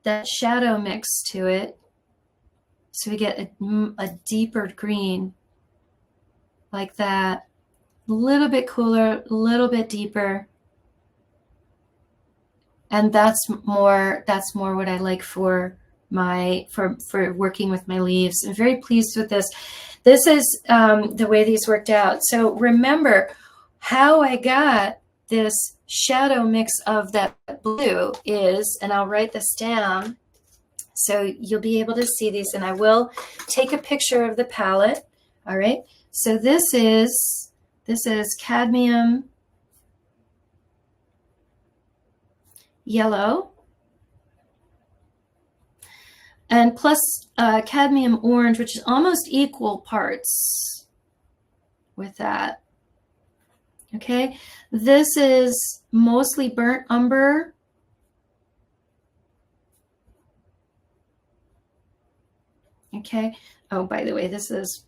that shadow mix to it. So we get a deeper green like that. A little bit cooler, a little bit deeper. And that's more what I like for working with my leaves. I'm very pleased with this. This is the way these worked out. So remember how I got this shadow mix of that blue is, and I'll write this down so you'll be able to see these, and I will take a picture of the palette. All right. So this is cadmium yellow and plus cadmium orange, which is almost equal parts with that. Okay, this is mostly burnt umber. Okay, oh, by the way, this is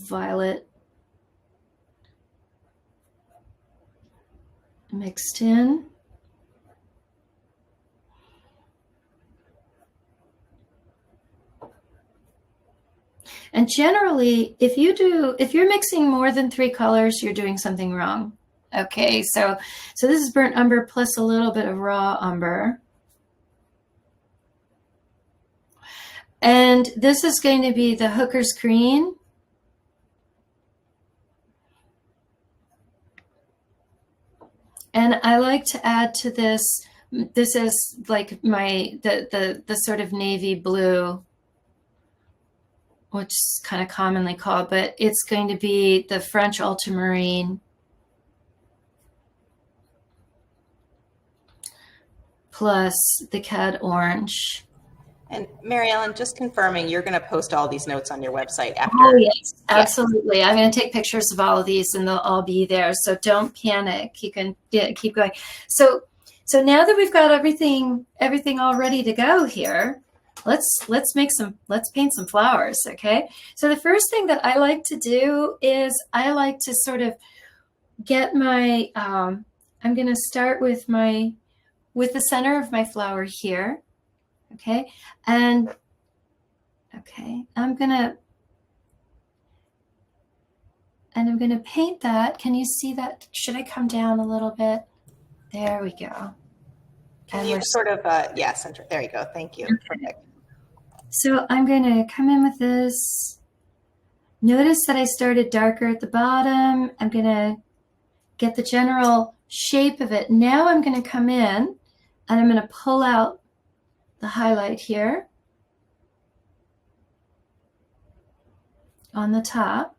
violet mixed in. And generally, if you're mixing more than 3 colors, you're doing something wrong. Okay, so this is burnt umber plus a little bit of raw umber. And this is going to be the Hooker's Green. And I like to add to this, this is like the sort of navy blue, which is kind of commonly called, but it's going to be the French ultramarine plus the cad orange. And Mary Ellen, just confirming, you're going to post all these notes on your website after. Oh, yes, absolutely. I'm going to take pictures of all of these and they'll all be there. So don't panic. You can keep going. So now that we've got everything all ready to go here, let's paint some flowers. Okay. So the first thing that I like to do is I like to sort of get my, I'm going to start with the center of my flower here. Okay. And okay, I'm going to paint that. Can you see that? Should I come down a little bit? There we go. Can you sort of, yeah, center. There you go. Thank you. Okay. Perfect. So I'm going to come in with this. Notice that I started darker at the bottom. I'm going to get the general shape of it. Now I'm going to come in and I'm going to pull out the highlight here on the top.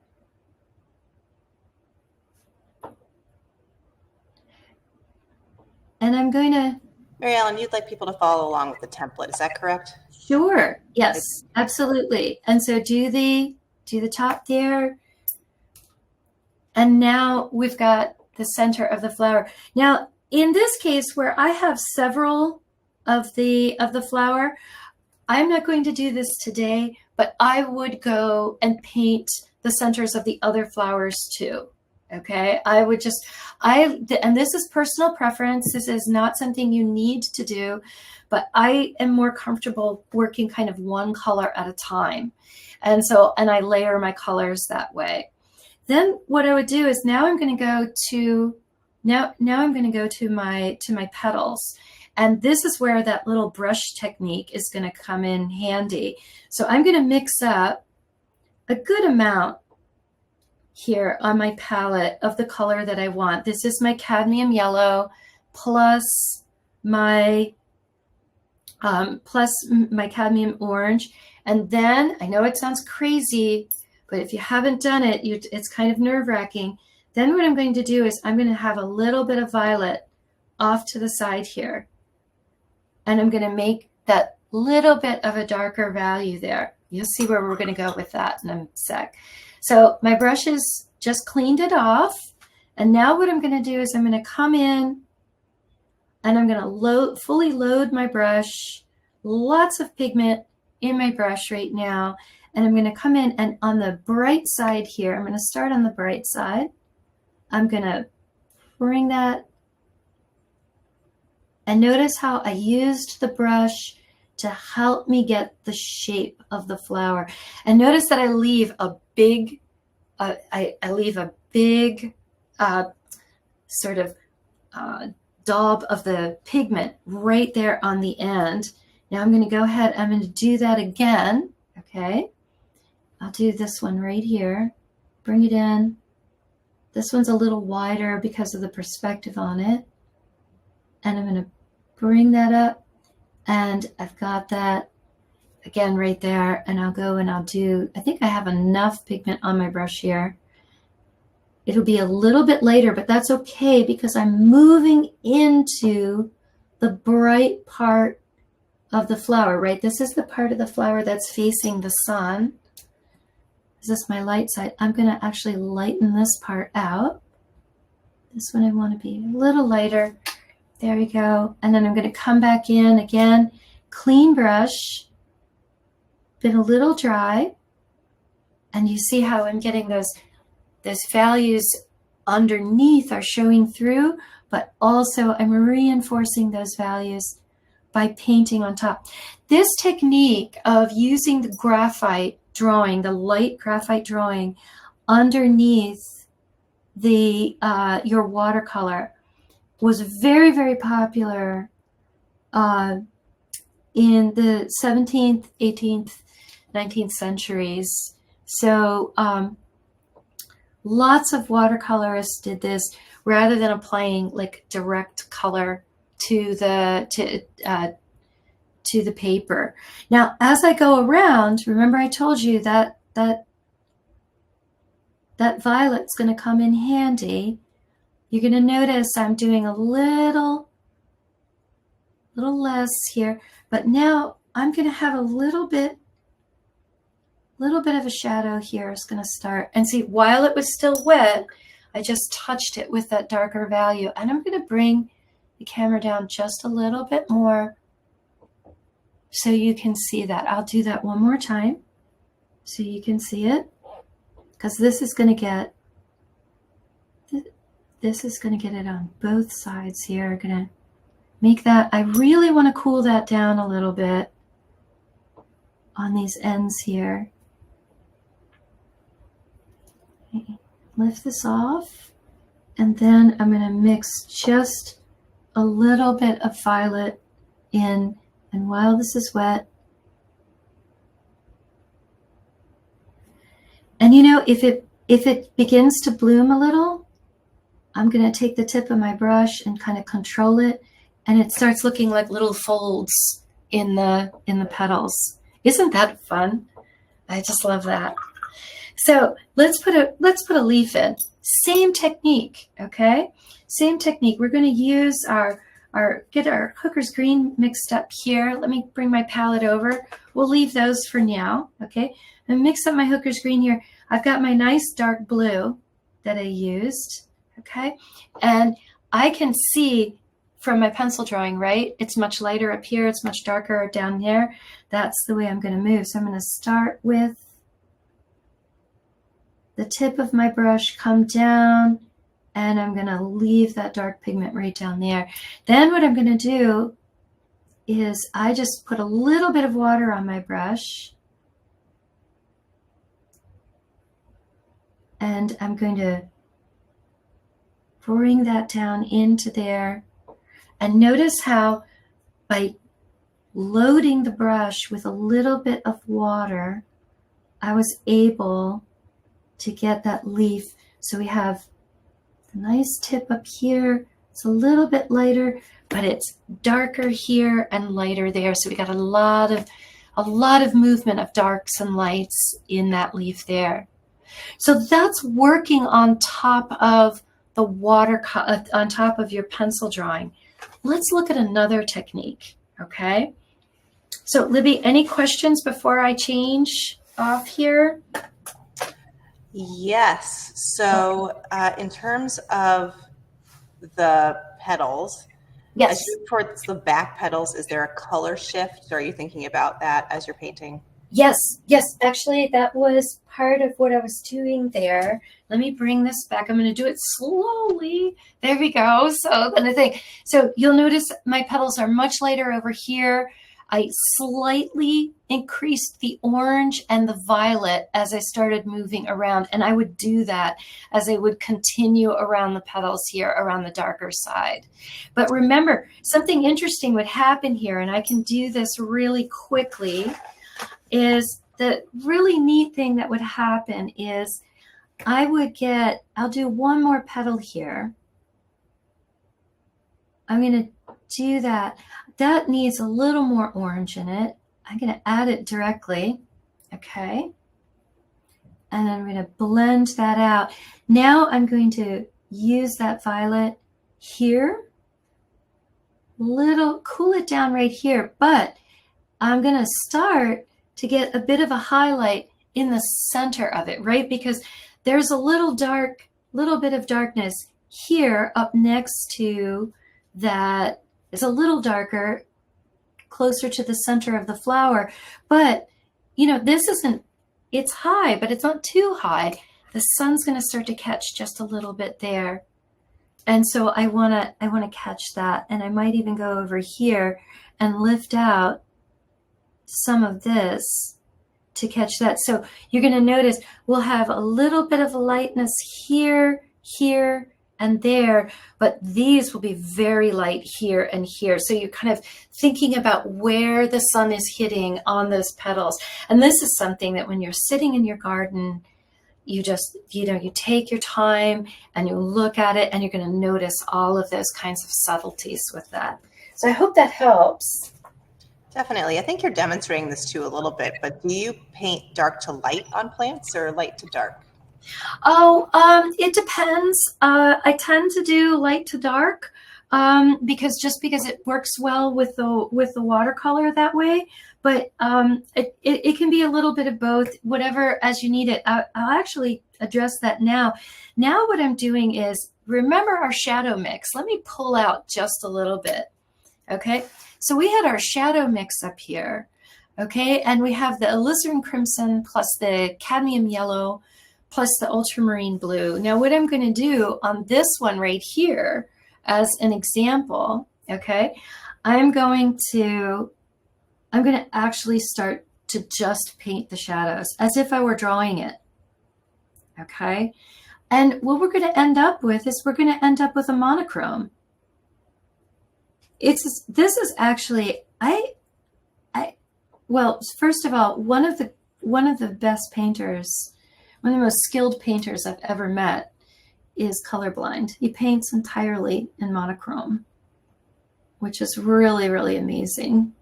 And I'm going to... Mary Ellen, you'd like people to follow along with the template, is that correct? Sure. Yes, absolutely. And so do the top there. And now we've got the center of the flower. Now, in this case where I have several of the flower, I'm not going to do this today, but I would go and paint the centers of the other flowers too. Okay, I would just, and this is personal preference. This is not something you need to do, but I am more comfortable working kind of one color at a time. And so, and I layer my colors that way. Then what I would do is now I'm going to go to, now I'm going to go to my petals. And this is where that little brush technique is going to come in handy. So I'm going to mix up a good amount here on my palette of the color that I want. This is my cadmium yellow plus my cadmium orange. And then, I know it sounds crazy, but if you haven't done it, it's kind of nerve-wracking. Then what I'm going to do is I'm going to have a little bit of violet off to the side here. And I'm going to make that little bit of a darker value there. You'll see where we're going to go with that in a sec. So my brush is just cleaned it off. And now what I'm going to do is I'm going to come in and I'm going to fully load my brush. Lots of pigment in my brush right now. And I'm going to come in and on the bright side here, I'm going to start on the bright side. I'm going to bring that. And notice how I used the brush to help me get the shape of the flower. And notice that I leave a big, sort of daub of the pigment right there on the end. Now I'm going to go ahead, I'm going to do that again. Okay. I'll do this one right here. Bring it in. This one's a little wider because of the perspective on it. And I'm going to bring that up. And I've got that again right there. And I'll go and I'll do, I think I have enough pigment on my brush here. It'll be a little bit later, but that's okay because I'm moving into the bright part of the flower, right? This is the part of the flower that's facing the sun. This is my light side. I'm going to actually lighten this part out. This one I want to be a little lighter. There we go. And then I'm going to come back in again, clean brush, been a little dry. And you see how I'm getting those values underneath are showing through, but also I'm reinforcing those values by painting on top. This technique of using the graphite drawing, the light graphite drawing underneath the your watercolor was very, very popular in the 17th, 18th, 19th centuries. So lots of watercolorists did this rather than applying like direct color to the paper. Now, as I go around, remember I told you that violet's going to come in handy. You're going to notice I'm doing a little less here, but now I'm going to have a little bit of a shadow here is going to start. And see, while it was still wet, I just touched it with that darker value. And I'm going to bring the camera down just a little bit more so you can see that. I'll do that one more time so you can see it, because this is going to get this is going to get it on both sides here. I'm going to make that, I really want to cool that down a little bit on these ends here. Okay. Lift this off, and then I'm going to mix just a little bit of violet in, and while this is wet, and you know, if it begins to bloom a little, I'm going to take the tip of my brush and kind of control it, and it starts looking like little folds in the petals. Isn't that fun? I just love that. So let's put a leaf in. Same technique, okay? Same technique. We're going to use get our Hooker's green mixed up here. Let me bring my palette over. We'll leave those for now, okay? And mix up my Hooker's green here. I've got my nice dark blue that I used, okay? And I can see from my pencil drawing, right? It's much lighter up here. It's much darker down there. That's the way I'm going to move. So I'm going to start with the tip of my brush, come down, and I'm going to leave that dark pigment right down there. Then what I'm going to do is I just put a little bit of water on my brush, and I'm going to bring that down into there. And notice how by loading the brush with a little bit of water, I was able to get that leaf. So we have the nice tip up here. It's a little bit lighter, but it's darker here and lighter there. So we got a lot of movement of darks and lights in that leaf there. So that's working on top of the on top of your pencil drawing. Let's look at another technique, okay? So Libby, any questions before I change off here? Yes. So in terms of the petals, yes, as you move towards the back petals, is there a color shift? Or are you thinking about that as you're painting? Yes. Actually, that was part of what I was doing there. Let me bring this back. I'm going to do it slowly. There we go. So then the thing. So you'll notice my petals are much lighter over here. I slightly increased the orange and the violet as I started moving around, and I would do that as I would continue around the petals here, around the darker side. But remember, something interesting would happen here, and I can do this really quickly, is the really neat thing that would happen is I'll do one more petal here. I'm going to do that. That needs a little more orange in it. I'm going to add it directly, okay? And I'm going to blend that out. Now I'm going to use that violet here, cool it down right here, but I'm going to start to get a bit of a highlight in the center of it, right? Because there's a little bit of darkness here up next to that. It's a little darker, closer to the center of the flower. But, you know, it's high, but it's not too high. The sun's going to start to catch just a little bit there. And so I want to catch that. And I might even go over here and lift out some of this to catch that. So you're going to notice we'll have a little bit of a lightness here, and there, but these will be very light here and here. So you're kind of thinking about where the sun is hitting on those petals. And this is something that when you're sitting in your garden, you just, you take your time and you look at it, and you're going to notice all of those kinds of subtleties with that. So I hope that helps. Definitely. I think you're demonstrating this too a little bit, but do you paint dark to light on plants or light to dark? Oh, it depends. I tend to do light to dark because it works well with the watercolor that way. But it can be a little bit of both, whatever as you need it. I'll actually address that now. Now what I'm doing is, remember our shadow mix. Let me pull out just a little bit. Okay, so we had our shadow mix up here. Okay, and we have the alizarin crimson plus the cadmium yellow plus the ultramarine blue. Now what I'm going to do on this one right here as an example, okay, I'm going to actually start to just paint the shadows as if I were drawing it, okay? And what we're going to end up with is we're going to end up with a monochrome. This is actually, well, first of all, one of the best painters, one of the most skilled painters I've ever met is colorblind. He paints entirely in monochrome, which is really, really amazing.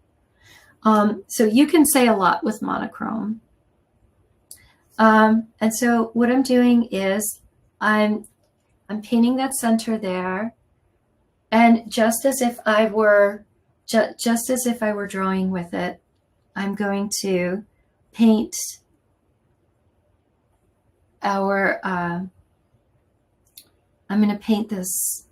So you can say a lot with monochrome. And so what I'm doing is I'm painting that center there, and just as if I were drawing with it, I'm going to paint I'm going to paint this,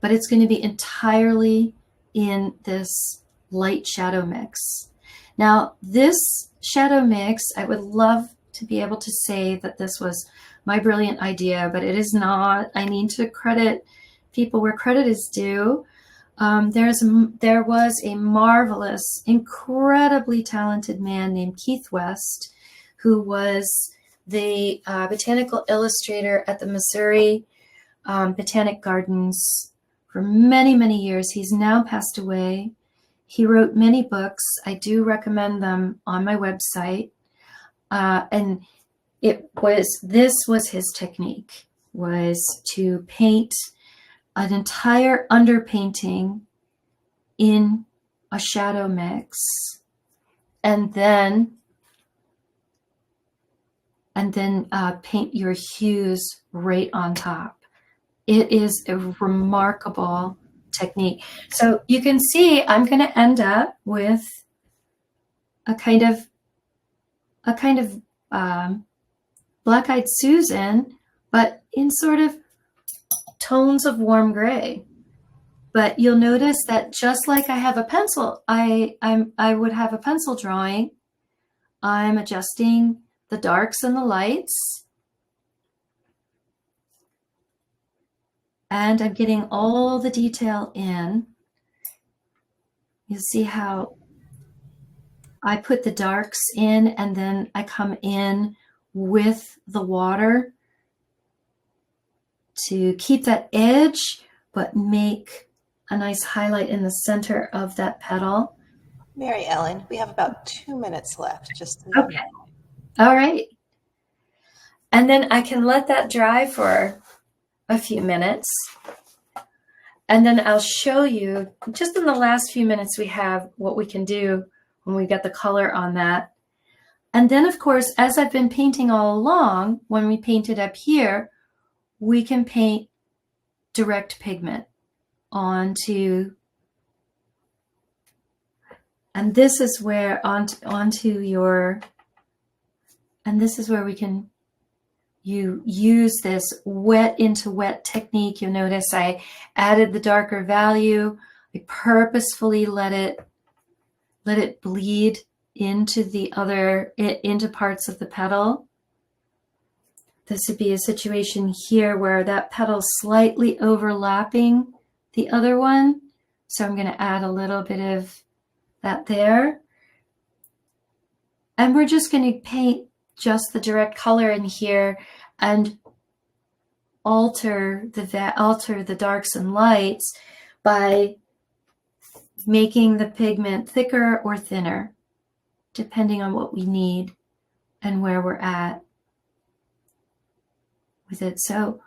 but it's going to be entirely in this light shadow mix. Now, this shadow mix, I would love to be able to say that this was my brilliant idea, but it is not. I need to credit people where credit is due. There was a marvelous, incredibly talented man named Keith West, who was the botanical illustrator at the Missouri Botanic Gardens for many, many years. He's now passed away. He wrote many books. I do recommend them on my website. And this was his technique, was to paint an entire underpainting in a shadow mix, and then paint your hues right on top. It is a remarkable technique. So you can see I'm going to end up with a kind of Blackeyed Susan, but in sort of tones of warm gray. But you'll notice that just like I have a pencil, I would have a pencil drawing, I'm adjusting the darks and the lights, and I'm getting all the detail in. You see how I put the darks in, and then I come in with the water to keep that edge, but make a nice highlight in the center of that petal. Mary Ellen, we have about 2 minutes left. Just to okay. All right. And then I can let that dry for a few minutes. And then I'll show you, just in the last few minutes we have, what we can do when we get the color on that. And then, of course, as I've been painting all along, when we painted up here, we can paint direct pigment onto, and this is where and this is where we can use this wet into wet technique. You'll notice I added the darker value. I purposefully let it bleed into parts of the petal. This would be a situation here where that petal's slightly overlapping the other one. So I'm going to add a little bit of that there. And we're just going to paint just the direct color in here and alter the darks and lights by making the pigment thicker or thinner, depending on what we need and where we're at with it. So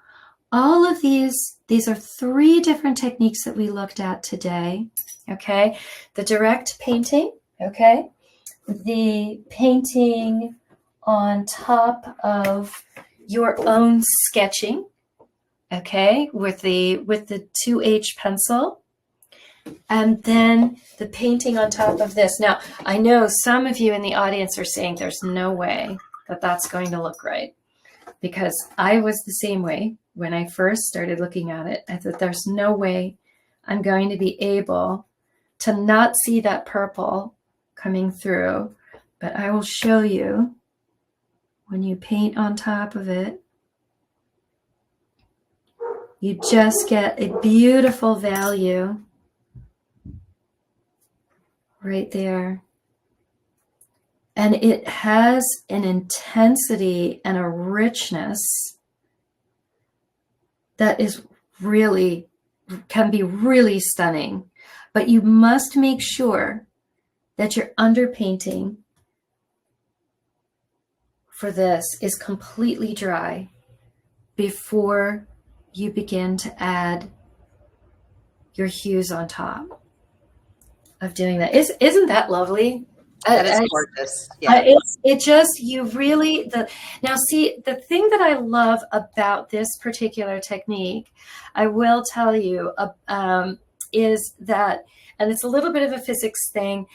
all of these are 3 different techniques that we looked at today. Okay, the direct painting, okay, the painting on top of your own sketching, okay, with the 2H pencil, and then the painting on top of this. Now, I know some of you in the audience are saying there's no way that that's going to look right, because I was the same way when I first started looking at it. I thought there's no way I'm going to be able to not see that purple coming through, but I will show you when you paint on top of it, you just get a beautiful value right there. And it has an intensity and a richness that is really, can be really stunning. But you must make sure that your underpainting for this is completely dry before you begin to add your hues on top of doing that. Isn't that lovely? That is gorgeous. Yeah. It just, you really, now see, the thing that I love about this particular technique, I will tell you, is that, and it's a little bit of a physics thing,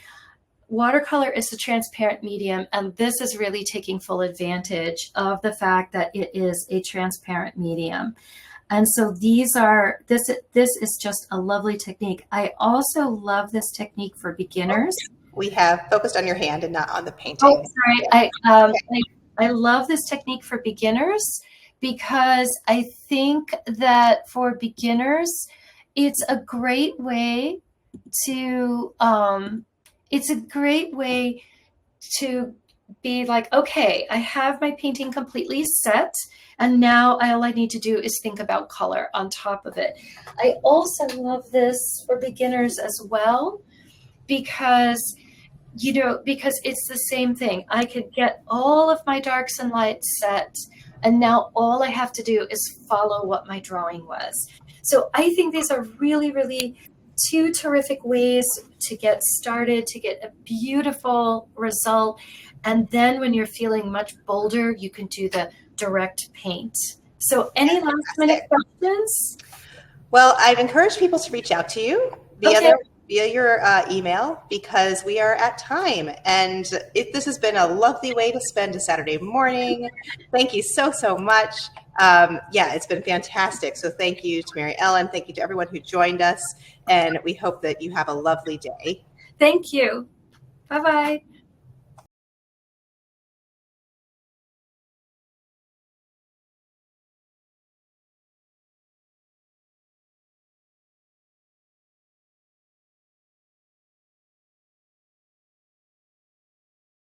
watercolor is a transparent medium, and this is really taking full advantage of the fact that it is a transparent medium. And so this is just a lovely technique. I also love this technique for beginners. We have focused on your hand and not on the painting. Oh, sorry. Yeah. I love this technique for beginners because I think that for beginners, it's a great way to be like, okay, I have my painting completely set, and now all I need to do is think about color on top of it. I also love this for beginners as well, because it's the same thing. I could get all of my darks and lights set, and now all I have to do is follow what my drawing was. So I think these are really, really two terrific ways to get started, to get a beautiful result. And then when you're feeling much bolder, you can do the direct paint. So any last minute questions? Well, I'd encourage people to reach out to you via your email, because we are at time. And this has been a lovely way to spend a Saturday morning. Thank you so, so much. Yeah, it's been fantastic. So thank you to Mary Ellen. Thank you to everyone who joined us. And we hope that you have a lovely day. Thank you. Bye-bye.